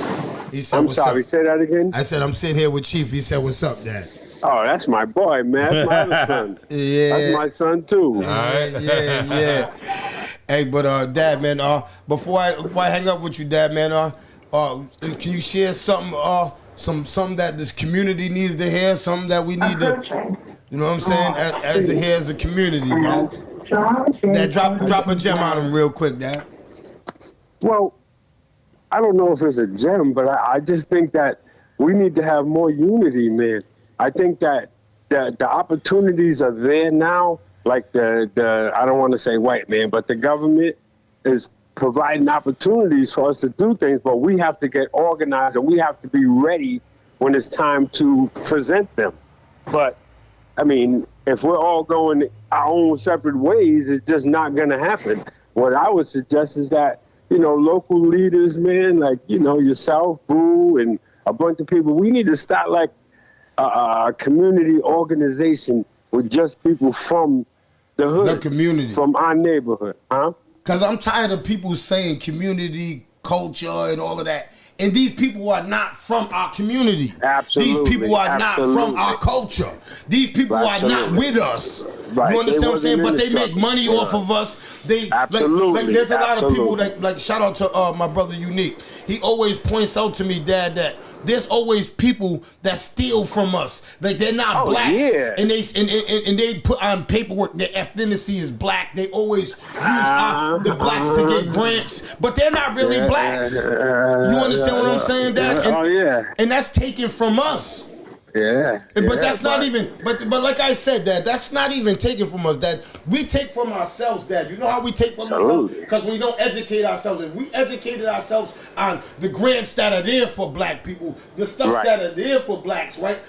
He said, I'm what's sorry. up? Say that again. I said, I'm sitting here with Chief. He said, what's up, Dad? Oh, that's my boy, man. That's my other son. Yeah. That's my son too. Yeah. Hey, but Dad, man, before I hang up with you, Dad, man, can you share something, something that this community needs to hear, something that we need to, you know what I'm saying, as a community, Dad? Dad, drop a gem on them real quick, Dad. Well, I don't know if it's a gem, but I just think that we need to have more unity, man. I think that the opportunities are there now. Like the I don't want to say white man, but the government is providing opportunities for us to do things, but we have to get organized and we have to be ready when it's time to present them. But I mean, if we're all going our own separate ways, it's just not going to happen. What I would suggest is that, local leaders, man, like, yourself, Boo, and a bunch of people, we need to start like a community organization with just people from the hood. The community. From our neighborhood, huh? Because I'm tired of people saying community, culture, and all of that. And these people are not from our community. Absolutely. These people are not from our culture. These people are not with us. Right. You understand what I'm saying? They But they wasn't in make the money struggle. off of us. They Absolutely. like there's a lot of people Absolutely. like shout out to my brother Unique. He always points out to me, Dad, that there's always people that steal from us. Like they're not blacks, yeah. and they put on paperwork their ethnicity is black. They always use the blacks to get grants, but they're not really blacks. You understand what I'm saying, Dad? And, and that's taken from us. Yeah. But that's not even. But like I said, Dad, that's not even taken from us, Dad. We take from ourselves, Dad. You know how we take from ourselves? Because we don't educate ourselves. If we educated ourselves on the grants that are there for black people, the stuff that are there for blacks, right?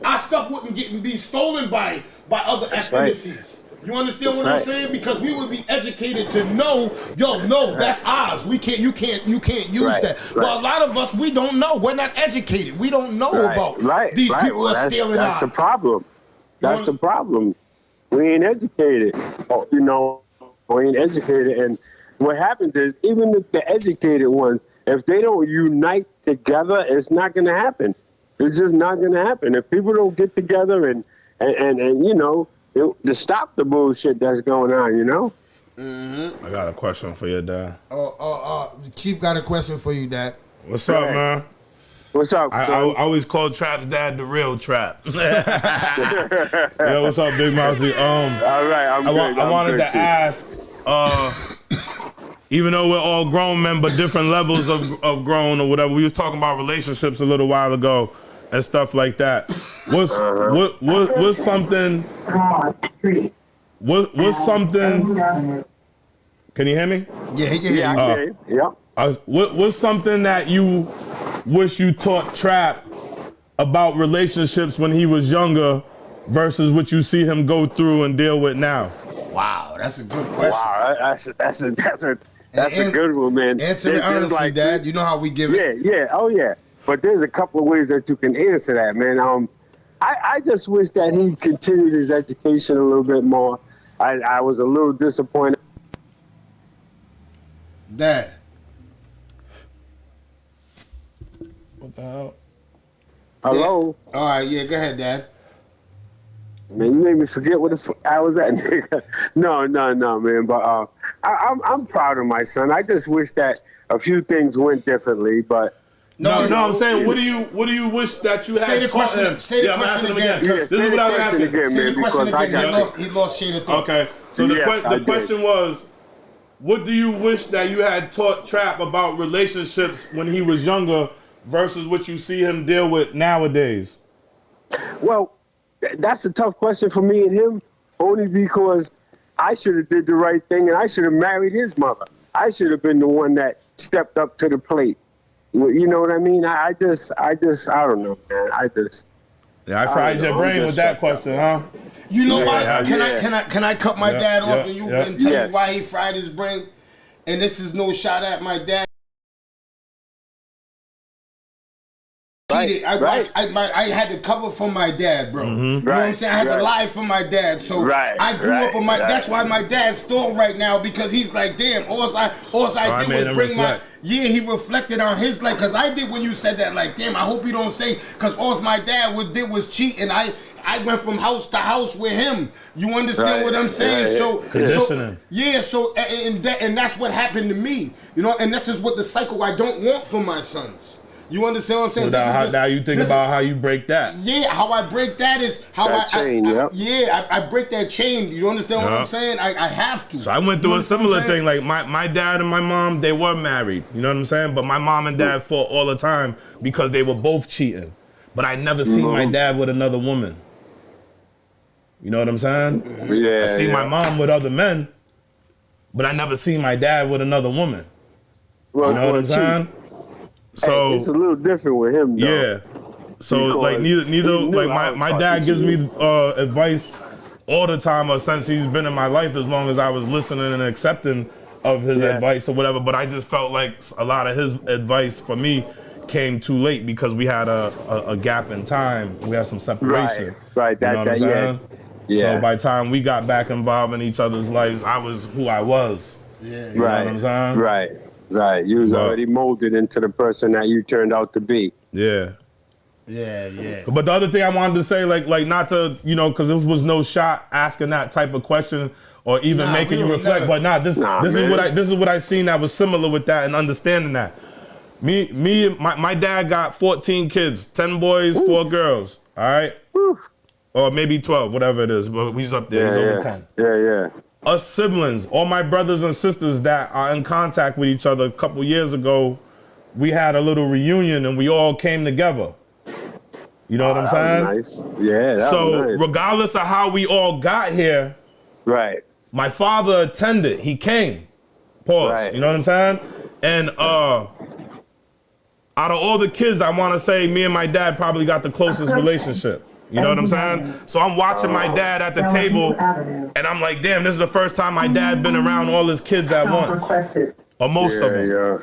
Our stuff wouldn't be stolen by other ethnicities. You understand what I'm saying? Because we would be educated to know, no, that's ours. You can't use that. But a lot of us, we don't know. We're not educated. We don't know about these people are stealing That's ours. the problem. That's the problem. We ain't educated. We ain't educated. And what happens is, even the educated ones, if they don't unite together, it's not going to happen. It's just not going to happen. If people don't get together and to stop the bullshit that's going on, Mm-hmm. I got a question for you, Dad. Chief got a question for you, Dad. What's up, man? What's up, I always call Trap's dad the real Trap. Yo, what's up, Big Mousy? All right, I wanted to ask, even though we're all grown men, but different levels of grown or whatever, we was talking about relationships a little while ago and stuff like that. What's something? What's something? Can you hear me? Yeah, he can hear you. Yeah. What's something that you wish you taught Trap about relationships when he was younger versus what you see him go through and deal with now? Wow, that's a good question. Wow, that's a good one, man. Answer it honestly, Dad. You know how we give it. Yeah. Oh, yeah. but there's a couple of ways that you can answer that, man. I just wish that he continued his education a little bit more. I was a little disappointed. Dad. What the hell? Hello? All right, yeah, go ahead, Dad. Man, you made me forget what the fuck I was at, nigga. No, man. But I'm proud of my son. I just wish that a few things went differently, but No, I'm saying, what do you wish that you Say had the taught question. him? Say the question again. Yeah, This is what I was asking. again, Say man, the question because I again. got He lost shade of thought. Okay, so Yes, I the did. question was, what do you wish that you had taught Trap about relationships when he was younger versus what you see him deal with nowadays? Well, that's a tough question for me and him, only because I should have did the right thing and I should have married his mother. I should have been the one that stepped up to the plate. You know what I mean? I don't know, man. Yeah, I fried your brain with that question, huh? You know why? Yeah. Can I cut my dad off and you and tell Yes. me why he fried his brain? And this is no shot at my dad. Right, I right. watched. I had to cover for my dad, bro. You know what I'm Right, saying? I had to right. lie for my dad. So Right, I grew up on my. right. That's why my dad's stalled right now, because he's like, damn. All I I did made was him bring reflect. he reflected on his life, because I did when you said that. Like, damn. I hope you don't say, because all my dad did was cheat, and I went from house to house with him. You understand Right. what I'm saying? Yeah, yeah. So Conditioning. yeah. So and that's what happened to me. You know, and this is what the cycle I don't want for my sons. You understand what I'm saying? So now you think about how you break that. Yeah, how I break that is how That chain, yep. I break that chain. You understand what I'm Yup. saying? I have to. So I went through You a understand what similar I'm saying? thing. Like my dad and my mom, they were married. You know what I'm saying? But my mom and dad fought all the time because they were both cheating. But I never seen my dad with another woman. You know what I'm saying? Yeah. I see my mom with other men, but I never seen my dad with another woman. Well, You know what I'm cheat. saying? So It's a little different with him, though. yeah. So like Because neither he knew like I was my dad talking gives to me advice all the time, or since he's been in my life, as long as I was listening and accepting of his Yes. advice or whatever. But I just felt like a lot of his advice for me came too late because we had a gap in time. We had some separation. Right. You know what I'm saying? Yeah. So by the time we got back involved in each other's lives, I was who I was. Yeah. You know what I'm saying? Right. You was Well- already molded into the person that you turned out to be. Yeah. Yeah. But the other thing I wanted to say, like not to, because there was no shot asking that type of question or even Nah, making we you don't reflect. never- But this Nah, is man. what I seen that was similar with that and understanding that. My dad got 14 kids, 10 boys, 4 girls. All right, Oof. or maybe 12, whatever it is. But he's up there. He's over 10. Yeah. Us siblings, all my brothers and sisters that are in contact with each other a couple years ago, we had a little reunion and we all came together. You know what I'm saying? That was nice. Yeah, that So was nice. regardless of how we all got here, Right. my father attended. He came. Pause. Right. You know what I'm saying? And out of all the kids, I want to say me and my dad probably got the closest relationship. You know what I'm saying? So I'm watching my dad at the table, and I'm like, damn, this is the first time my dad been around all his kids at once, or most of them. Yeah.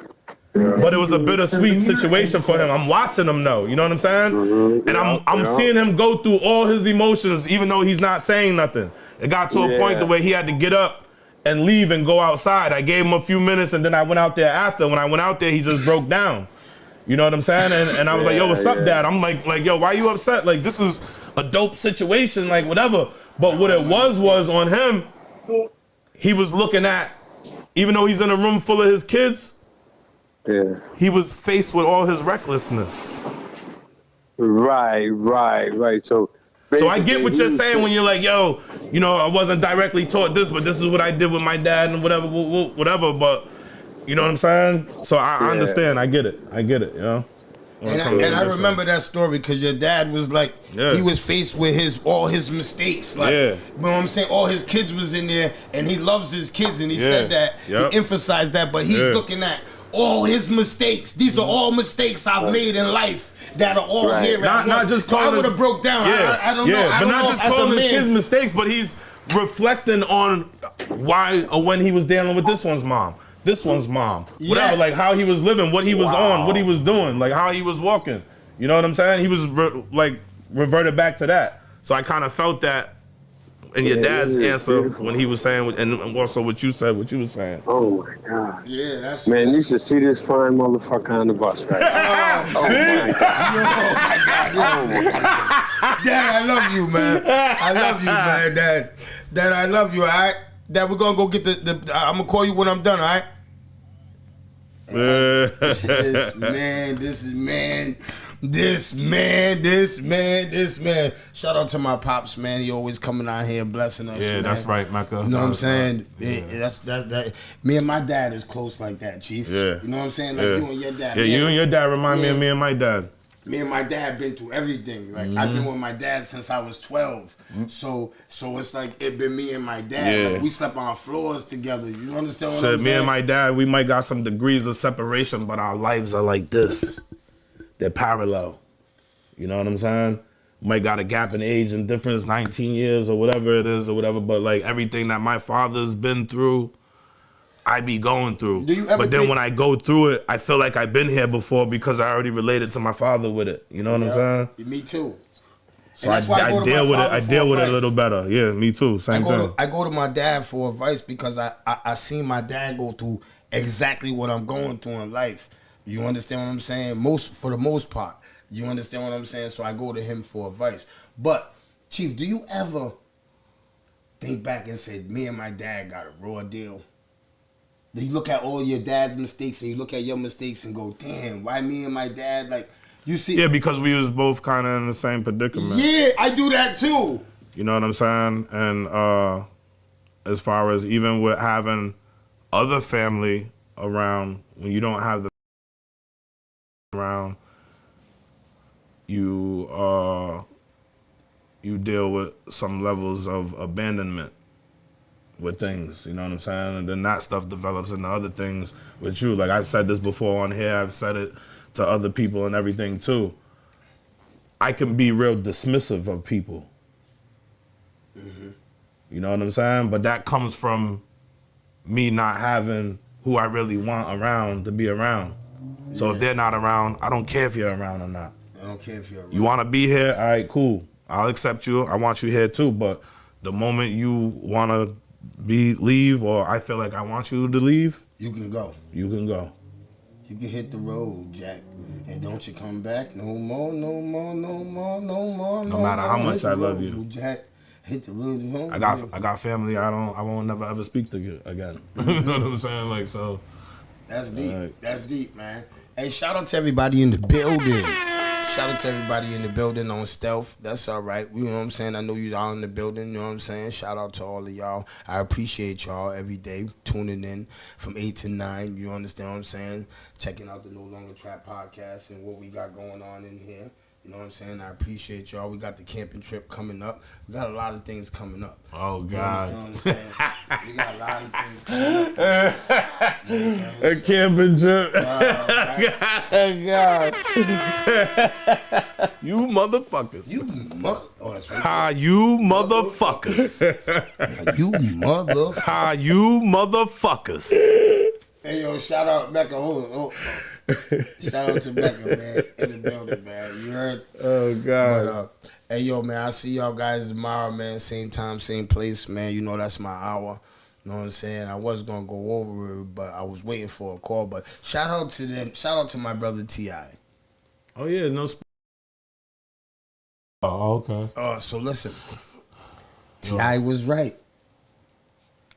But it was a bittersweet situation for him. I'm watching him though, you know what I'm saying? And I'm seeing him go through all his emotions, even though he's not saying nothing. It got to a point to where he had to get up and leave and go outside. I gave him a few minutes, and then I went out there after. When I went out there, he just broke down. You know what I'm saying? And I was like, yo, what's up, Dad? I'm like, yo, why you upset? Like, this is a dope situation, like, whatever. But what it was on him, he was looking at, even though he's in a room full of his kids, he was faced with all his recklessness. Right. So I get what you're saying when you're like, yo, I wasn't directly taught this, but this is what I did with my dad and whatever, but you know what I'm saying? So I understand. I get it. And I remember that story because your dad was like, he was faced with all his mistakes. Like, you know what I'm saying? All his kids was in there, and he loves his kids, and he said that, he emphasized that, but he's looking at all his mistakes. These are all mistakes I've made in life that are all here. Not just calling. I would have broke down. I don't know. I but don't not know just as a calling his man. kids mistakes, but he's reflecting on why or when he was dealing with this one's mom. this one's mom. Whatever, Yes. like how he was living, what he was on, what he was doing, like how he was walking. You know what I'm saying? He was reverted back to that. So I kind of felt that in your dad's answer when he was saying, and also what you said, what you were saying. Oh my God. Yeah, that's Man, you should see this fine motherfucker on the bus right now. Oh my God. Dad, I love you, man. I love you, man, Dad. Dad, I love you, all right? Dad, we're gonna go get I'm gonna call you when I'm done, all right? This man. Shout out to my pops, man. He always coming out here blessing us. Yeah, man. that's right, Mecca. You know what I'm saying? Yeah. That. Me and my dad is close like that, Chief. Yeah. You know what I'm saying? Like you and your dad. Yeah, man. you and your dad remind me of me and my dad. Me and my dad been through everything. Like I've been with my dad since I was 12. So it's like it been me and my dad. Yeah. Like we slept on floors together. You understand what So I'm me saying? and my dad, we might got some degrees of separation, but our lives are like this. They're parallel. You know what I'm saying? We might got a gap in age and difference, 19 years or whatever it is or whatever, but like everything that my father's been through, I be going through. Do you ever but then think- when I go through it, I feel like I've been here before because I already related to my father with it. You know what I'm saying? Me too. So I deal with it. I deal with it a little better. Yeah, me too. Same thing. I go to my dad for advice because I seen my dad go through exactly what I'm going through in life. You understand what I'm saying? For the most part. You understand what I'm saying? So I go to him for advice. But, Chief, do you ever think back and say, me and my dad got a raw deal? Do you look at all your dad's mistakes and you look at your mistakes and go, damn, why me and my dad, like, you see? Yeah, because we was both kind of in the same predicament. Yeah, I do that too. You know what I'm saying? And as far as even with having other family around, when you don't have the around, you deal with some levels of abandonment with things, you know what I'm saying? And then that stuff develops into other things with you. Like I've said this before on here, I've said it to other people and everything too. I can be real dismissive of people. Mm-hmm. You know what I'm saying? But that comes from me not having who I really want around to be around. So if they're not around, I don't care if you're around or not. I don't care if you're around. You want to be here? All right, cool. I'll accept you. I want you here too. But the moment you want to leave, or I feel like I want you to leave, You can go. you can go. You can hit the road, Jack. And don't you come back no more, no more, no more, no more. No matter how much Hit the I love road, you. Jack. Hit the road. I got family. I won't never ever speak to you again. You know what I'm saying? Like so. That's deep. Right. That's deep, man. Hey, shout out to everybody in the building. Shout out to everybody in the building on Stealth. That's all right. You know what I'm saying? I know you all in the building. You know what I'm saying? Shout out to all of y'all. I appreciate y'all every day tuning in from 8 to 9. You understand what I'm saying? Checking out the No Longer Trap podcast and what we got going on in here. You know what I'm saying? I appreciate y'all. We got the camping trip coming up. We got a lot of things coming up. Oh You God. understand what I'm saying? We got a lot of things coming up. You know what I'm saying? A camping trip. You motherfuckers. Oh, that's right. Hi, you motherfuckers. You motherfucker. Hi, you motherfuckers. Hey, yo, shout out Becca. Oh. Shout out to Becca, man. In the building, man. You heard? Oh God. But, hey, yo, man, I'll see y'all guys tomorrow, man. Same time, same place, man. You know that's my hour. You know what I'm saying? I was going to go over it, but I was waiting for a call. But shout out to them. Shout out to my brother, T.I. Oh yeah, no. Oh okay. So listen. T.I. was right.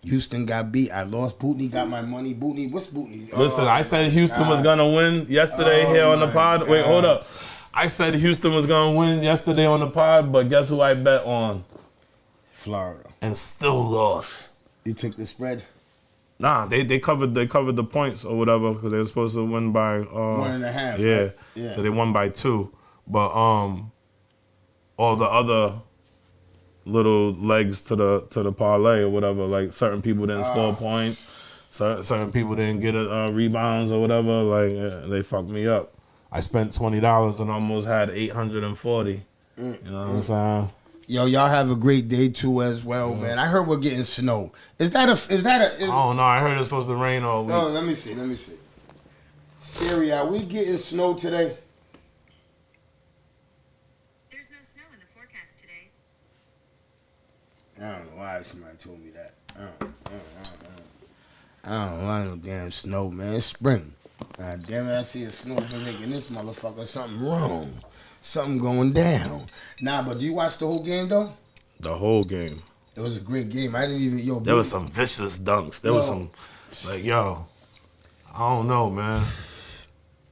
Houston got beat. I lost. Bootney got my money. Bootney, what's Bootney? Listen, I said Houston was gonna win yesterday here on the pod. Wait, hold up. I said Houston was gonna win yesterday on the pod, but guess who I bet on? Florida. And still lost. You took the spread? Nah, they covered the points or whatever because they were supposed to win by 1.5. Yeah. Right? Yeah. So they won by 2. But all the other little legs to the parlay or whatever, like certain people didn't score points, certain people didn't get rebounds or whatever, like they fucked me up. I spent $20 and almost had 840. You know what I'm saying? Yo, y'all have a great day too as well, man. I heard we're getting snow. Is that a? I don't know. I heard it's supposed to rain all week. Oh, let me see. Siri, are we getting snow today? There's no snow in the forecast today. I don't know why somebody told me that. I don't want no damn snow, man. It's spring. God damn it, I see a snow been making this motherfucker something wrong. Something going down. Nah, but do you watch the whole game though? The whole game. It was a great game. I didn't even There was some vicious dunks. There was some I don't know, man.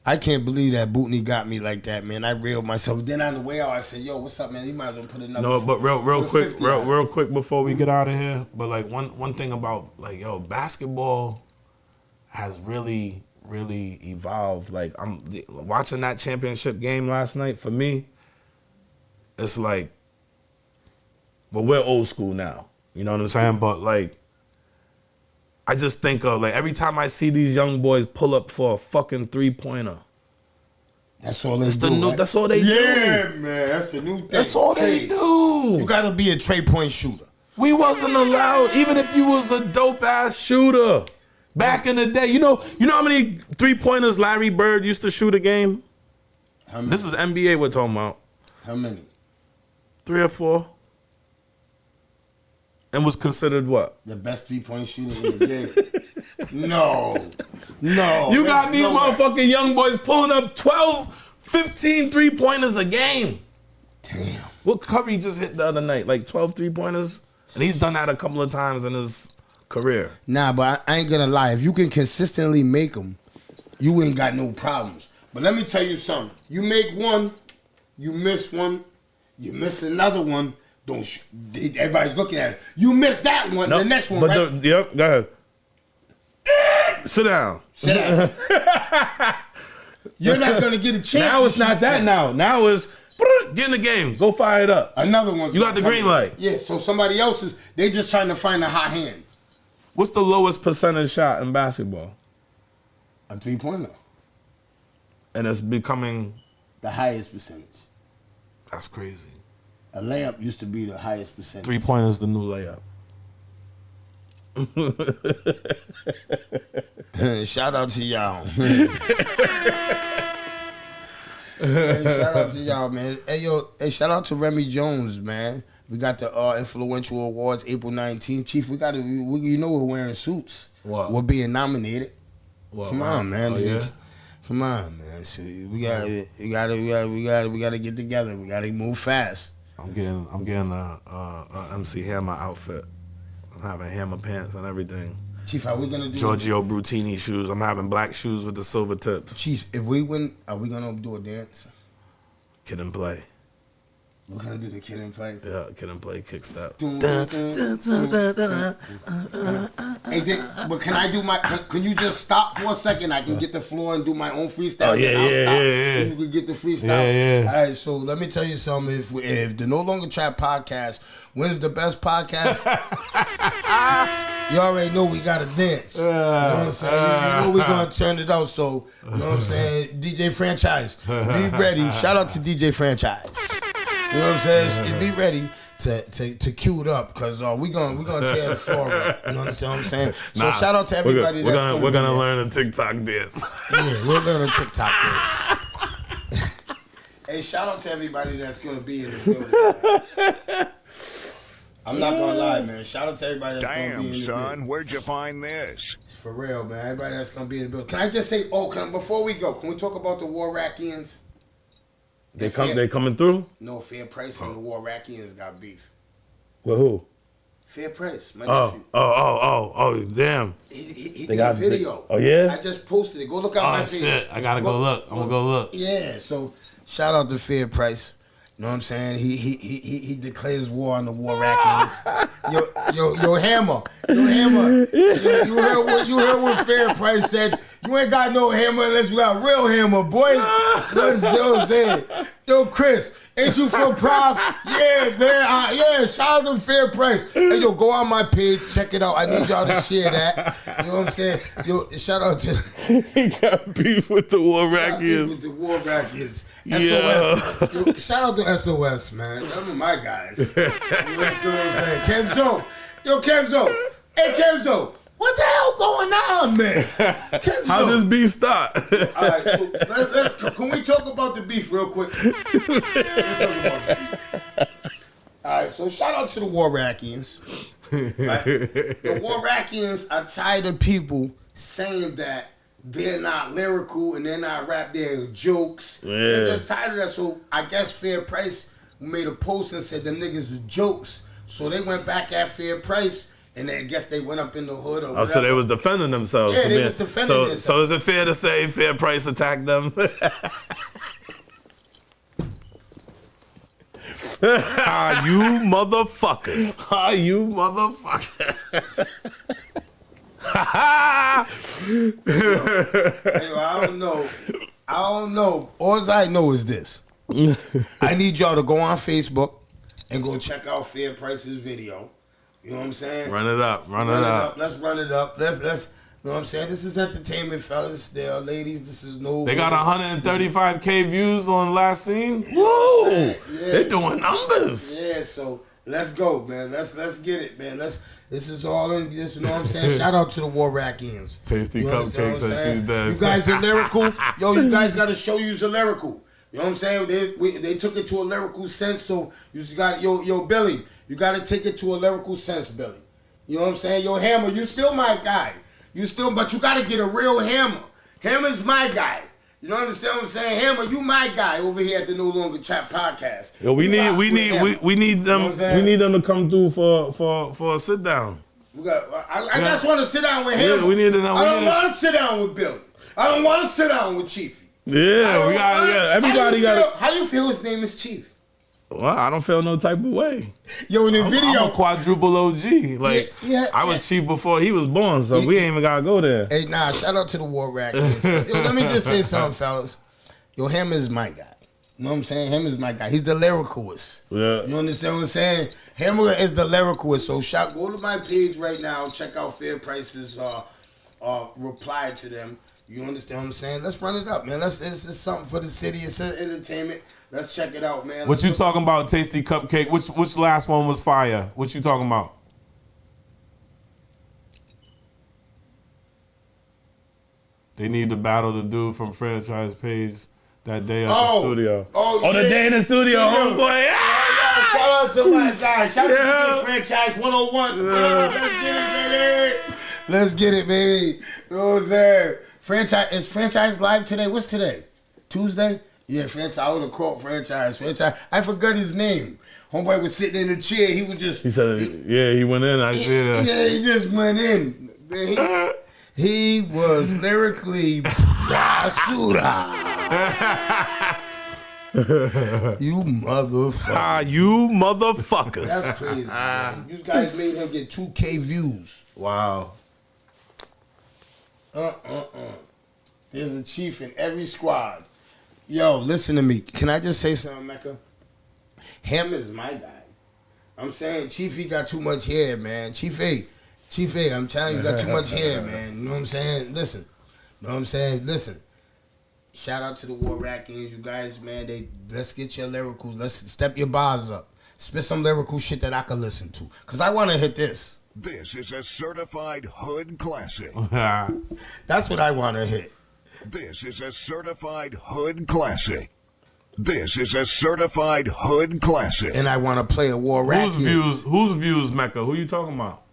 I can't believe that Bootney got me like that, man. I reeled myself. Then on the way out, I said, "Yo, what's up, man? You might as well put another." No, but real quick before we get out of here. But like one thing about basketball has really evolved. Like I'm watching that championship game last night. For me, it's like, well, we're old school now. You know what I'm saying? But like, I just think of like every time I see these young boys pull up for a fucking 3-pointer. That's all they do. That's all they do. Yeah, man. That's the new thing. That's all they do. You gotta be a 3-point shooter. We wasn't allowed, even if you was a dope ass shooter. Back in the day, you know how many 3-pointers Larry Bird used to shoot a game? How many? This is NBA we're talking about. How many? 3 or 4. And was considered what? The best 3-point shooter in the game. No. You got these motherfucking young boys pulling up 12, 15 3-pointers a game. Damn. What Curry just hit the other night? Like 12 3-pointers? And he's done that a couple of times in his career. Nah, but I ain't gonna lie. If you can consistently make them, you ain't got no problems. But let me tell you something. You make one, you miss one, you miss another one. Everybody's looking at it. You miss that one, the next one, right? Yep, go ahead. Sit down. You're not gonna get a chance. Now it's not that. Now it's get in the game. Go fire it up. Another one. You got the green light. Yeah. So somebody else they just trying to find a hot hand. What's the lowest percentage shot in basketball? A 3-pointer. And it's becoming the highest percentage. That's crazy. A layup used to be the highest percentage. 3-pointer is the new layup. Shout out to y'all. Shout out to y'all, man. Hey, shout out to Remy Jones, man. We got the Influential Awards April 19th. Chief, you know we're wearing suits. What? We're being nominated. What? Come on, man. Oh, yeah? Come on, man. So we gotta get together. We gotta move fast. I'm getting a MC Hammer outfit. I'm having Hammer pants and everything. Chief, are we gonna do Giorgio Brutini shoes? I'm having black shoes with the silver tips. Chief, if we win, are we gonna do a dance? Kid and Play. We're gonna do the Kid and Play. Yeah, Kid and Play kick step. Hey, but can I do can you just stop for a second? I can get the floor and do my own freestyle. Oh, yeah. You can get the freestyle. Yeah. All right, so let me tell you something. If the No Longer Trap podcast wins the best podcast, you already know we gotta dance. You know what I'm saying? You know we gonna turn it out. So you know what I'm saying? DJ Franchise, be ready. Shout out to DJ Franchise. You know what I'm saying? Be ready to cue it up because we gonna tear the floor up. You know what I'm saying? So shout out to everybody we're gonna learn a TikTok dance. Yeah, we're learning TikTok dance. Hey, shout out to everybody that's gonna be in the building. I'm not gonna lie, man. Shout out to everybody that's gonna be in the building. Damn, son, where'd you find this? For real, man. Everybody that's gonna be in the building. Can I just say, before we go, can we talk about the Warakians? They coming through? No, Fair Price and the Warakians got beef. With who? Fair Price, my nephew. Oh, damn. He did a video. Oh, yeah? I just posted it. Go look at my page. Oh, shit. I gotta go look. I'm gonna go look. Yeah, so shout out to Fair Price. You know what I'm saying? He declares war on the Warakians. Yo, Hammer. You heard what Fair Price said. You ain't got no hammer unless you got real hammer, boy. You know what I'm saying? Yo, Chris, ain't you from Prof? Yeah, man. Yeah, shout out to Fair Price. Hey, yo, go on my page, check it out. I need y'all to share that. You know what I'm saying? Yo, shout out to... He got beef with the Warakians. With the Warakians. Yeah. SOS. Yo, shout out to SOS, man. Those are my guys. You know what I'm saying? Kenzo. Yo, Kenzo. Hey, Kenzo. What the hell going on, man? Kenzo. How does beef start? All right, so can we talk about the beef real quick? Let's talk about the beef. All right, so shout out to the Warakians. Right? The Warakians are tired of people saying that they're not lyrical and they're not rap, they're jokes. Yeah. They're just tired of that. So I guess Fair Price made a post and said them niggas are jokes. So they went back at Fair Price. And I guess they went up in the hood or whatever. Oh, so they was defending themselves. Yeah, they was defending themselves. So is it fair to say Fair Price attacked them? You motherfuckers. You motherfuckers. Hey, I don't know. All I know is this. I need y'all to go on Facebook and go check out Fair Price's video. You know what I'm saying? Run it up. Let's run it up. Let's. You know what I'm saying? This is entertainment, fellas. There are ladies. This is no. They got 135K views on last scene. Woo! Yeah. They're doing numbers. Yeah. So let's go, man. Let's get it, man. This is all in this. You know what I'm saying? Shout out to the Warakians. Tasty You understand cupcakes what I'm and saying? she's dead. You guys are lyrical. Yo, you guys got to show you're lyrical. You know what I'm saying? They took it to a lyrical sense, so you just got yo Billy. You got to take it to a lyrical sense, Billy. You know what I'm saying? Yo, Hammer, you still my guy. But you got to get a real Hammer. Hammer's my guy. You know understand what I'm saying? Hammer, you my guy over here at the No Longer Trap podcast. Yo, we need them. You know we need them to come through for a sit down. I just want to sit down with Hammer. Yeah, we need to know. I don't want to sit down with Billy. I don't want to sit down with Chiefy. Yeah, we got. Yeah, everybody got. How do you feel his name is Chief? Well, I don't feel no type of way. Yo, in the video, I'm a quadruple OG. Like, I was Chief before he was born, so we ain't even gotta go there. Hey, nah, shout out to the Warakians. Yo, let me just say something, fellas. Yo, Hammer is my guy. You know what I'm saying? Hammer is my guy. He's the lyricalist. Yeah. You understand what I'm saying? Hammer is the lyricalist. So go to my page right now. Check out Fair Price's reply to them. You understand what I'm saying? Let's run it up, man. It's something for the city. It's entertainment. Let's check it out, man. What you talking about, Tasty Cupcake? Which last one was fire? What you talking about? They need to battle the dude from Franchise Page that day at the studio. The day in the studio, homeboy. Yeah, shout out to my guy. Shout out to Franchise 101. Let's get it, baby. You know what I'm saying? Is Franchise live today? What's today? Tuesday? Yeah, Franchise. I would have called Franchise. I forgot his name. Homeboy was sitting in the chair. He was just. He said, he went in. I see that. Yeah, he just went in. Man, he was lyrically basura. You motherfucker. You motherfuckers. That's crazy, man. You guys made him get 2K views. Wow. There's a chief in every squad. Yo, listen to me. Can I just say something, Mecca? Hammer is my guy. I'm saying Chiefy got too much hair, man. Chief A, I'm telling you, got too much hair, man. You know what I'm saying? Listen. You know what I'm saying? Listen. Shout out to the Warakians, you guys, man. Let's get your lyrical. Let's step your bars up. Spit some lyrical shit that I can listen to. Because I want to hit this. This is a certified hood classic. That's what I want to hit. This is a certified hood classic. This is a certified hood classic. And I want to play a Warakian. Whose views, Mecca? Who you talking about?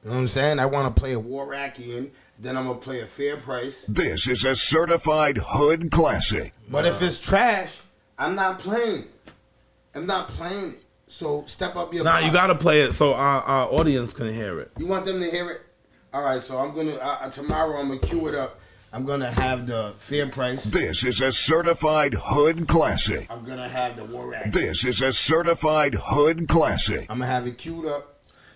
You know what I'm saying? I want to play a Warakian. Then I'm going to play a Fair Price. This is a certified hood classic. But if it's trash, I'm not playing it. I'm not playing it. So step up your you got to play it so our audience can hear it. You want them to hear it? All right, so I'm going to, tomorrow I'm going to cue it up. I'm going to have the Fair Price. This is a certified hood classic. I'm going to have the Warakian. This is a certified hood classic. I'm going to have it queued up.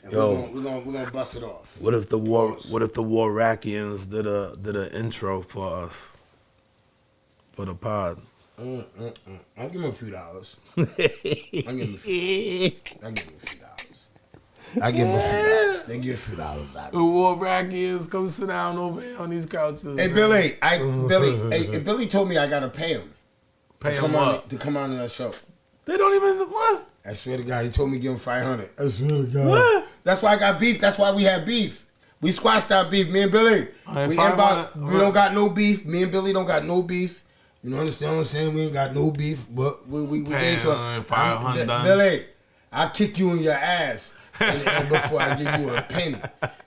And we're gonna bust it off. What if the Warakians did an intro for us for the pod? I'll give him a few dollars. I'll give him a few dollars. They give a few dollars out of The it. War Rackians, come sit down over here on these couches. Hey, Billy. Billy told me I got to pay him. Pay to come him on what? to come on that show. They don't even, what? I swear to God, he told me give him 500. I swear to God. What? That's why I got beef. That's why we had beef. We squashed our beef. Me and Billy. Alright, We 500. don't got no beef. Me and Billy don't got no beef. You know, understand what I'm saying? We ain't got no beef, but we get into it. 500 done. Billy, I'll kick you in your ass and before I give you a penny.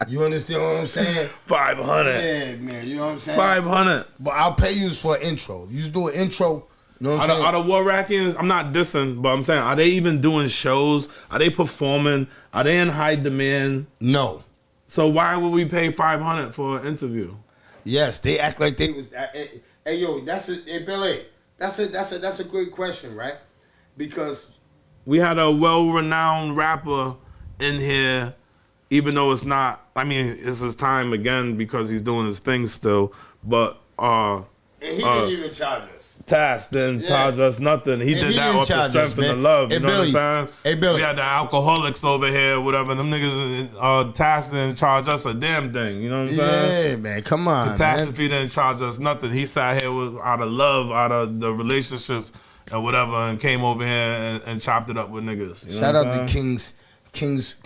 You understand what I'm saying? 500. Yeah, man. You know what I'm saying? 500. But I'll pay you for an intro. If you just do an intro, you know what I'm saying? Are the War Rackians, I'm not dissing, but I'm saying, are they even doing shows? Are they performing? Are they in high demand? No. So why would we pay 500 for an interview? Yes, they act like they was. Hey, yo, Billy. That's a great question, right? Because We had a well-renowned rapper in here, even though it's not. I mean, it's his time again because he's doing his thing still. But and he didn't even charge us. Task didn't charge us nothing. He And did he that didn't off the charge strength us, and the man. love. Hey, You know Billy. what I'm saying? Hey, Billy. We had the alcoholics over here, whatever. Them niggas, Task didn't charge us a damn thing. You know what I'm saying? Yeah, man. Come on, Catastrophe didn't charge us nothing. He sat here with out of love, out of the relationships and whatever, and came over here and chopped it up with niggas. You know Shout what out I'm to saying? Kings.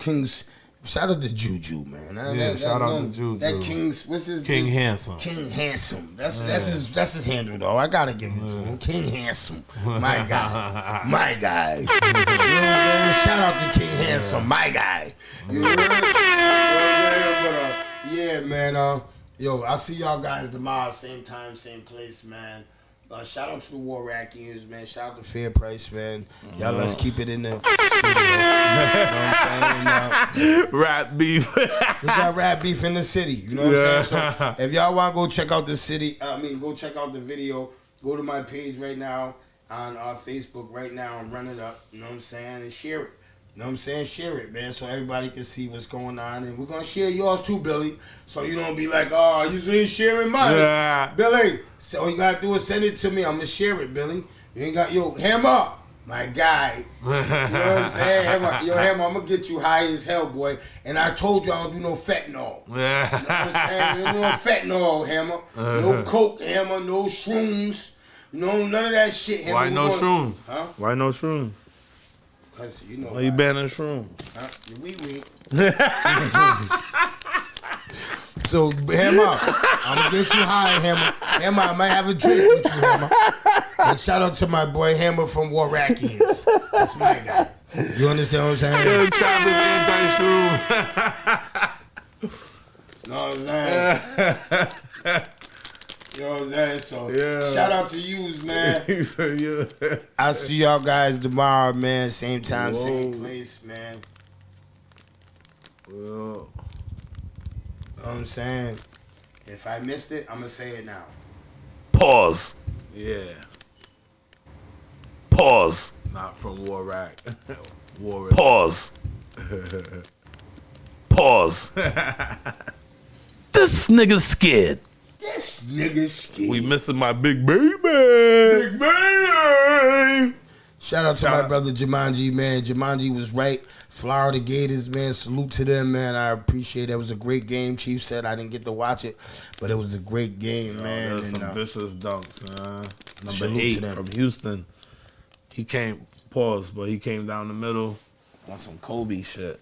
Shout out to Juju, man. Yeah, shout out to Juju. That King's, what's his King name? Handsome. King Handsome. That's his handle, though. I gotta give it to him. King Handsome, my guy, my guy. You know what I'm saying? Shout out to King Handsome, my guy. You know what I'm saying? But, yeah, man. Yo, I'll see y'all guys tomorrow, same time, same place, man. Shout out to the War Rackians, man. Shout out to Fair Price, man. Y'all, let's keep it in the studio. You know what I'm saying? Rap beef. We got rap beef in the city. You know what I'm saying? So if y'all want to go check out the city, go check out the video. Go to my page right now on Facebook right now and run it up. You know what I'm saying? And share it. You know what I'm saying? Share it, man, so everybody can see what's going on. And we're going to share yours too, Billy. So you don't be like, oh, you ain't sharing mine. Yeah. Billy, so all you got to do is send it to me. I'm going to share it, Billy. You ain't got, Hammer, my guy. You know what I'm saying? Hammer, I'm going to get you high as hell, boy. And I told you I don't do no fentanyl. Yeah. You know what I'm saying? No fentanyl, Hammer. No coke, Hammer. No shrooms. None of that shit, Hammer. Why no shrooms? Huh? Why no shrooms? Because, you know. Why you banning shrooms? Huh? We. So, Hammer, I'm going to get you high, Hammer. Hammer, I might have a drink with you, Hammer. And shout out to my boy Hammer from War Rackians. That's my guy. You understand what I'm saying? Yeah, Chop is anti-shroom. Know what I'm saying? You know what I'm saying? So, shout out to yous, man. I'll see y'all guys tomorrow, man. Same time, same place, man. You know what I'm saying? If I missed it, I'm going to say it now. Pause. Yeah. Pause. Not from War Rack. War Pause. Pause. This nigga's scared. This nigga's scared. We missing my big baby. Big baby. Shout out to my brother Jumanji, man. Jumanji was right. Florida Gators, man. Salute to them, man. I appreciate it. It was a great game. Chief said I didn't get to watch it, but it was a great game, man. There's some vicious dunks, Number salute 8 to them. from Houston. He came, pause, but he came down the middle on some Kobe shit.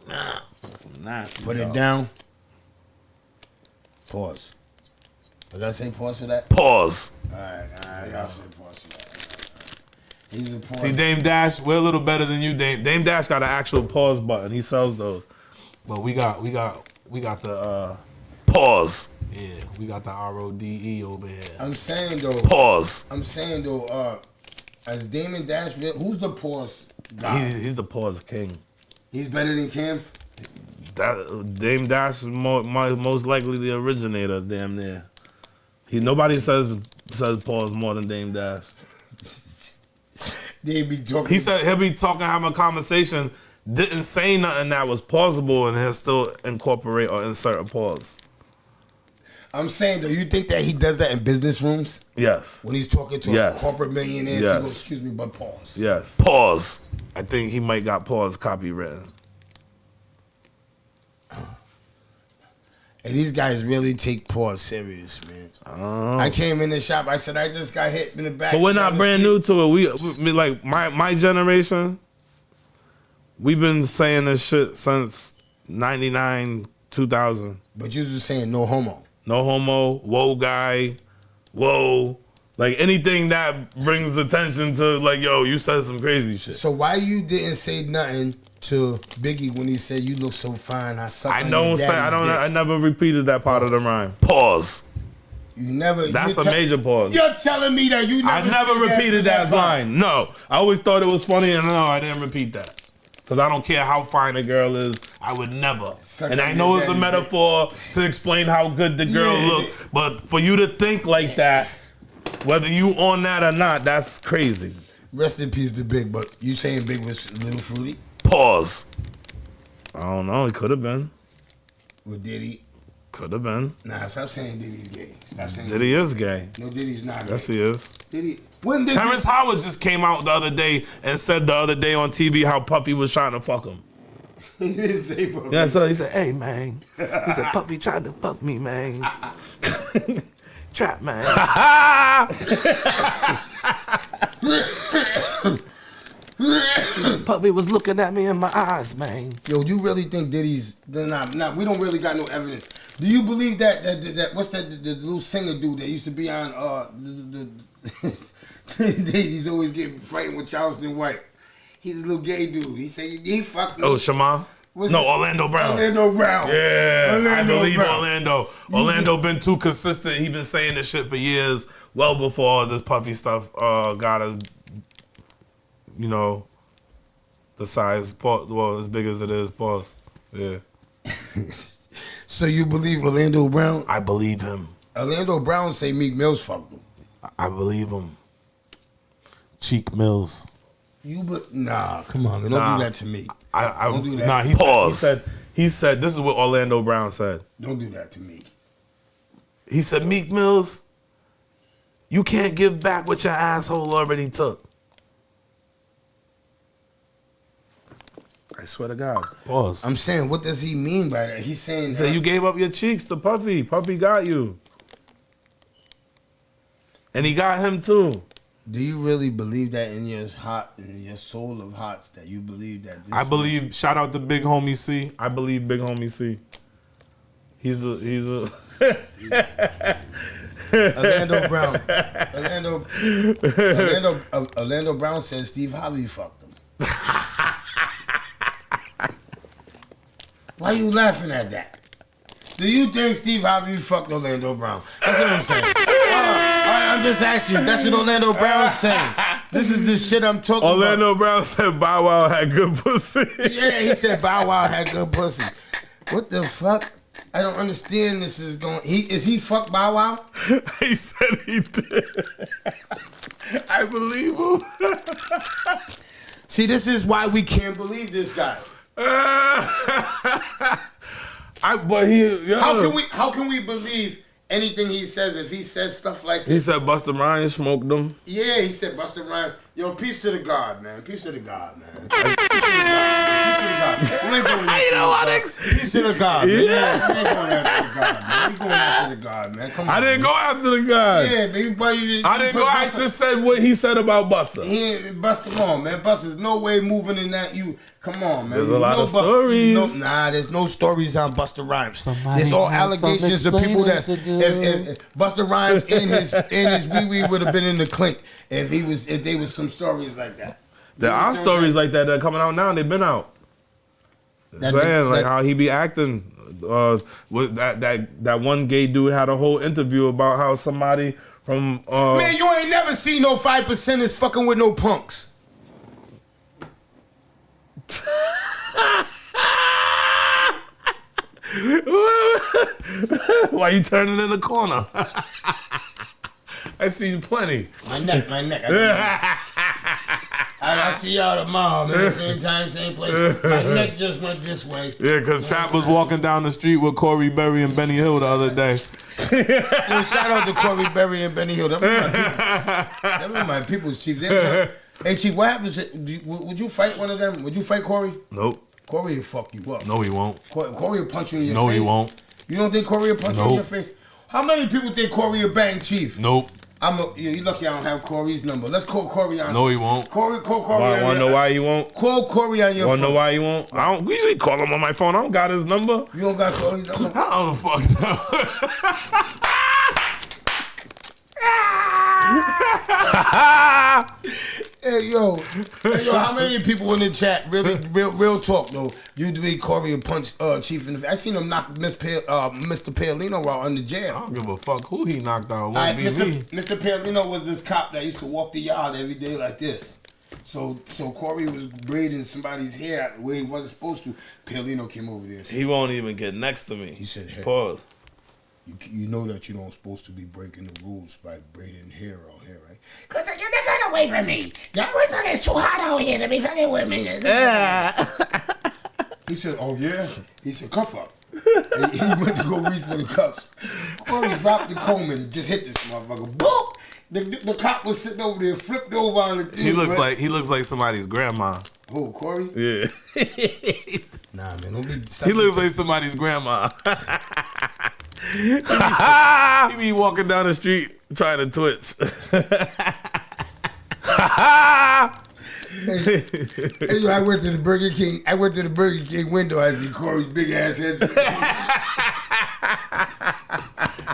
Nah, some nasty. Put it down. Pause. Did I say pause for that? Pause. All right. Y'all say pause for that. He's a pause. See, Dame Dash, we're a little better than you, Dame. Dame Dash got an actual pause button. He sells those. But we got the pause. Yeah, we got the RODE over here. I'm saying though. Pause. As Damon Dash, who's the pause guy? He's the pause king. He's better than Cam? Dame Dash is most likely the originator, damn near. Nobody says pause more than Dame Dash. They be talking. He said he'll be talking, having a conversation, didn't say nothing that was plausible, and he'll still incorporate or insert a pause. I'm saying, though, you think that he does that in business rooms? Yes. When he's talking to a corporate millionaire, he goes, excuse me, but pause. Yes. Pause. I think he might got pause copywritten. And these guys really take pause serious, man. I came in the shop. I said, I just got hit in the back. But we're not brand new to it. We like my generation. We've been saying this shit since 99, 2000. But you was saying no homo. No homo. Whoa, guy. Whoa. Like anything that brings attention to like, yo, you said some crazy shit. So why you didn't say nothing to Biggie when he said you look so fine? I never repeated that part of the rhyme. Pause. You never. That's a major pause. You're telling me that you never. I never repeated that line. No, I always thought it was funny, and no, I didn't repeat that because I don't care how fine a girl is. I would never. And I know it's a metaphor to explain how good the girl look, but for you to think like that, whether you on that or not, that's crazy. Rest in peace to Big, but you saying Big was a little fruity? Pause. I don't know. He could have been. With Diddy? Could have been. Nah, stop saying Diddy's gay. Stop saying Diddy is gay. No, Diddy's not gay. Yes, he is. Diddy. Terrence Howard just came out the other day and said the other day on TV how Puffy was trying to fuck him. He didn't say Puffy. Yeah, so he said, hey, man. He said, Puffy tried to fuck me, man. Trap, man. Puffy was looking at me in my eyes, man. Yo, you really think Diddy's... Nah, we don't really got no evidence. Do you believe that what's that, the little singer dude that used to be on, he's always getting fighting with Charleston White. He's a little gay dude. He said, he fucked me. Oh, Shaman? Orlando Brown. Orlando Brown. Yeah, I believe Brown. Orlando. Orlando been too consistent. He been saying this shit for years, well before this Puffy stuff got as, the size, as big as it is, pause. Yeah. So you believe Orlando Brown? I believe him. Orlando Brown say Meek Mills fucked him. I believe him. Cheek Mills. Nah, come on, man. Don't do that to me. Don't do that. Nah, he said, this is what Orlando Brown said. Don't do that to me. He said, Meek Mills, you can't give back what your asshole already took. I swear to God. Pause. I'm saying, what does he mean by that? He's saying... He said, you gave up your cheeks to Puffy. Puffy got you. And he got him too. Do you really believe that in your heart, in your soul of hearts, that you believe that this... I believe, shout out to Big Homie C. I believe Big Homie C. He's a... Orlando Brown. Orlando Brown says Steve Harvey fucked him. Why you laughing at that? Do you think Steve Harvey fucked Orlando Brown? That's what I'm saying. I'm just asking you. That's what Orlando Brown's saying. This is the shit I'm talking about. Orlando Brown said Bow Wow had good pussy. Yeah, he said Bow Wow had good pussy. What the fuck? I don't understand this is going... Is he fuck Bow Wow? He said he did. I believe him. See, this is why we can't believe this guy. How can we believe anything he says if he says stuff like this? He said Busta Rhymes smoked them. Yeah, he said Busta Rhymes. Yo, peace to the God, man. Peace to the God, man. Peace to the God. Peace to the God. You know what? Peace to the God, man. Yeah. We ain't going after the God, man. We going after the God, man. Come on. I didn't go after the God. Yeah, baby, but I didn't go. I just said what he said about Busta. Busta, come on, man. Busta's no way moving in that. Come on, man. There's a lot of stories. There's no stories on Busta Rhymes. There's all allegations of people that if Busta Rhymes in his wee would have been in the clink if they was some stories like that. There are stories like that are coming out now. They've been out. How he be acting. With that one gay dude had a whole interview about how somebody from man, you ain't never seen no 5%ers fucking with no punks. Why you turning in the corner? I seen plenty. My neck. I'll see y'all tomorrow, man. Same time, same place. My neck just went this way. Yeah, because Trap was walking down the street with Corey Berry and Benny Hill the other day. Yo, shout out to Corey Berry and Benny Hill. That was my people's chief. Hey, Chief, what happens? Would you fight one of them? Would you fight Corey? Nope. Corey will fuck you up. No, he won't. Corey will punch you in your face. No, he won't. You don't think Corey will punch you in your face? How many people think Corey will bang Chief? Nope. You're lucky I don't have Corey's number. Let's call Corey on. No, he won't. Call Corey on. Want to know why he won't? Call Corey on your phone. Want to know why he won't? I don't usually call him on my phone. I don't got his number. You don't got Corey's number? I don't fuck know. Hey yo, how many people in the chat really real talk though? You believe Corey will punch Chief in the face? I seen him knock Mr. Paolino out under jail. I don't give a fuck who he knocked out. It won't be me. Mr. Paolino was this cop that used to walk the yard every day like this. So Corey was braiding somebody's hair where he wasn't supposed to. Paolino came over there. He won't even get next to me. He said, "Hey, pause. You know that you don't supposed to be breaking the rules by braiding hair out here, right? Cause get the fuck away from me. That motherfucker is too hot out here to be fucking with me. He said, "Oh yeah." He said, "Cuff up." And he went to go reach for the cuffs. Corey dropped the comb and just hit this motherfucker. Boop! The cop was sitting over there, flipped over on the thing. He looks like somebody's grandma. Who, Corey? Yeah. Nah, man, don't be. He looks like somebody's grandma. He be walking down the street trying to twitch. Hey, I went to the Burger King. I went to the Burger King window. I see Corey's big ass head.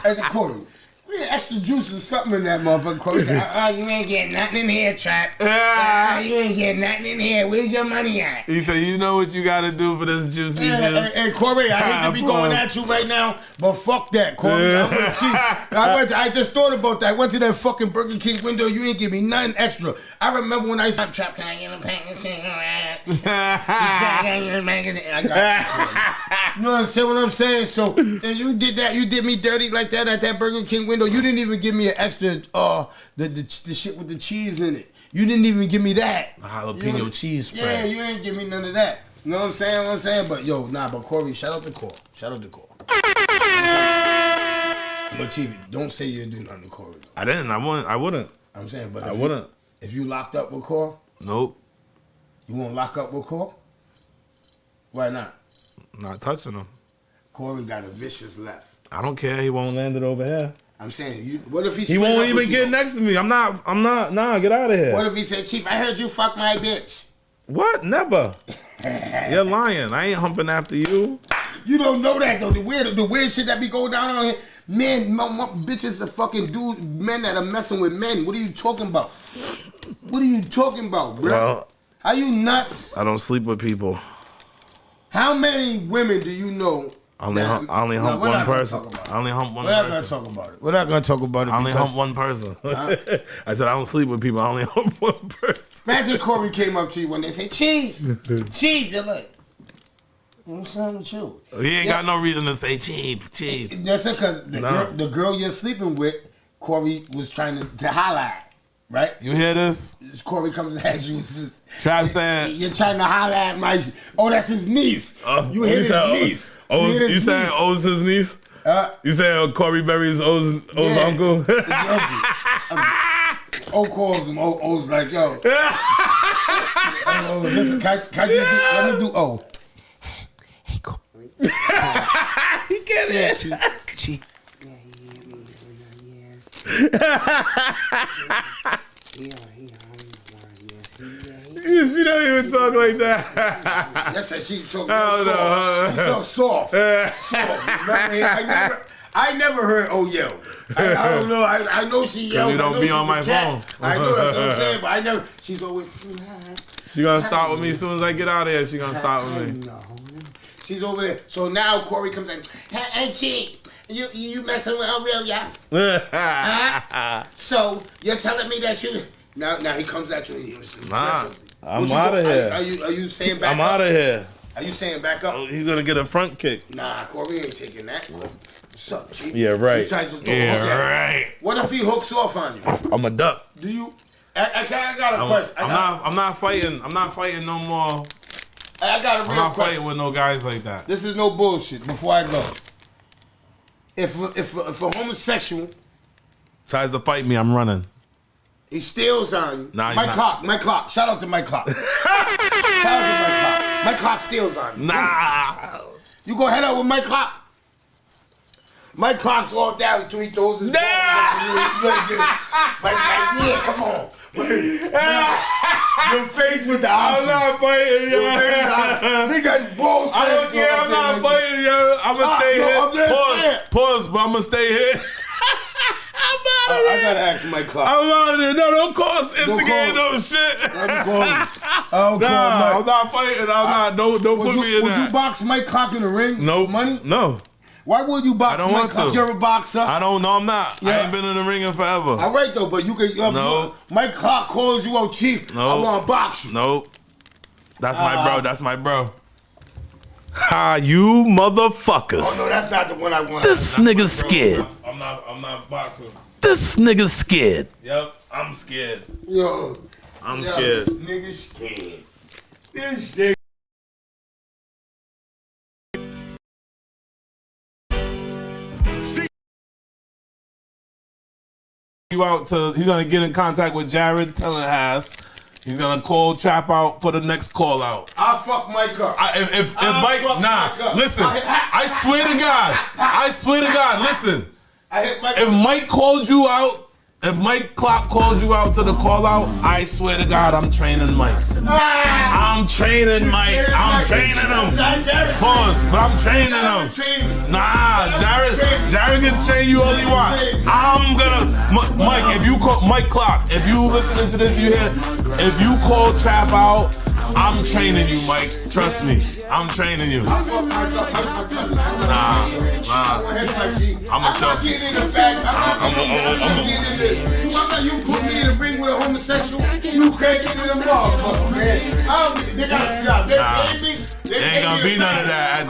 I said, "Corey, we had extra juice or something in that motherfucker." Corey said, you ain't getting nothing in here, Trap. You ain't getting nothing in here. Where's your money at? He said, "You know what you got to do for this juicy juice." Hey, Corey, I hate to be going at you right now, but fuck that, Corey. I just thought about that. I went to that fucking Burger King window. You ain't give me nothing extra. I remember when I said, "Trap, can I get a pack of cigarettes?" I got you know what I'm saying? So, and you did that. You did me dirty like that at that Burger King window. You didn't even give me an extra, the shit with the cheese in it. You didn't even give me that. The jalapeno cheese spread. Yeah, you ain't give me none of that. You know what I'm saying? But yo, but Corey, shout out to Corey. But Chief, don't say you do nothing to Corey. I didn't. I wouldn't. I'm saying, but I wouldn't. If you locked up with Corey, nope. You won't lock up with Corey? Why not? Not touching him. Corey got a vicious left. I don't care. He won't land it over here. I'm saying, what if he won't even get next to me? I'm not. Nah, get out of here. What if he said, "Chief, I heard you fuck my bitch"? What? Never. You're lying. I ain't humping after you. You don't know that though. The weird shit that be going down on here. Men, bitches are fucking dudes, men that are messing with men. What are you talking about? What are you talking about, bro? Well, are you nuts? I don't sleep with people. How many women do you know? I only hump one person. I only hump one person. We're not gonna talk about it. We're not gonna talk about it. I only hump one person. I said I don't sleep with people. I only hump one person. Imagine Corey came up to you when they say, "Chief, you're like, what's wrong with you?" He ain't got no reason to say chief. That's because the girl you're sleeping with, Corey was trying to holler at. Right? You hear this? Corey comes at you. Trap saying you're trying to holler at my. Oh, that's his niece. You hit his niece. You saying O's his niece? You saying Corey Berry's O's uncle? O calls him. O's like, yo. Listen, let me do O. Hey, Corey. He can't hear. Chief. She don't even talk like that. That's how she so soft. She's so soft. I never heard "oh yell." I don't know. I know she yells. You don't be on my phone. I know that's what I'm saying, but I never. She's always. She gonna start with me as soon as I get out of here. She gonna start with me. No. She's over there. So now Corey comes in. Hey, Chief. You messing with Ariel, yeah? So you're telling me that you now he comes at you. Nah, I'm out of here. Are you saying back up? I'm out of here. Are you saying back up? He's gonna get a front kick. Nah, Corey ain't taking that. What's up, Chief? Yeah, right. Right. What if he hooks off on you? I'm a duck. Do you? I got a question. I'm not fighting. I'm not fighting no more. I got a real question. I'm not fighting with no guys like that. This is no bullshit. Before I go. if a homosexual tries to fight me, I'm running. he steals on you, Nah, Mike he's Clock. Shout out to Mike Clock. Shout out to Mike Clock. Mike Clock steals on you. Nah. You go head up with Mike Clock. Mike Clock's all down until he throws his balls up to you. You gotta get it. Mike's like, yeah, come on. Your face with the I'm not fighting, yo. Nigga's balls. I don't care. I'm not fighting, yo. I'm gonna stay here. Pause, but I'm gonna stay here. I'm out of I gotta ask Mike Clock. I'm out of there. No, don't call us instigating no shit. I'm not fighting. I'm not. Don't put me in Would that. you box Mike Clock in the ring? No Money? No. Why would you box I don't Mike want Clock? to. You're a boxer. I don't know. I'm not. Yeah. I ain't been in the ring in forever. All right though, but you can. No. Mike Clock calls you out, Chief. No. I want to box you. Nope. That's my bro. That's my bro. Ha, you motherfuckers. Oh no, that's not the one I want. This nigga's scared. I'm not boxing. This nigga's scared. Yep, I'm scared. Yo. I'm scared. This nigga scared. This nigga. You out to? He's gonna get in contact with Jared Tillinghast. He's gonna call Trap Out for the next call out. I'll fuck Mike up. If Mike, nah, listen. I swear to God, listen. If Mike called you out, if Mike Clock called you out to the call out, I swear to God, I'm training Mike. I'm training Mike. I'm training him. Pause, but I'm training him. Nah, Jared can train you all he want. I'm gonna, Mike, if you call, Mike Clock, if you listening to this, you hear, if you call Trap Out, I'm training you, Mike. Trust me, I'm training you. Nah. I'm a show. I'm not getting in the fact. I'm not getting in this. You put me in the ring with a homosexual, you can't get in the motherfucker, man. They got a job. They ain't gonna be none of that.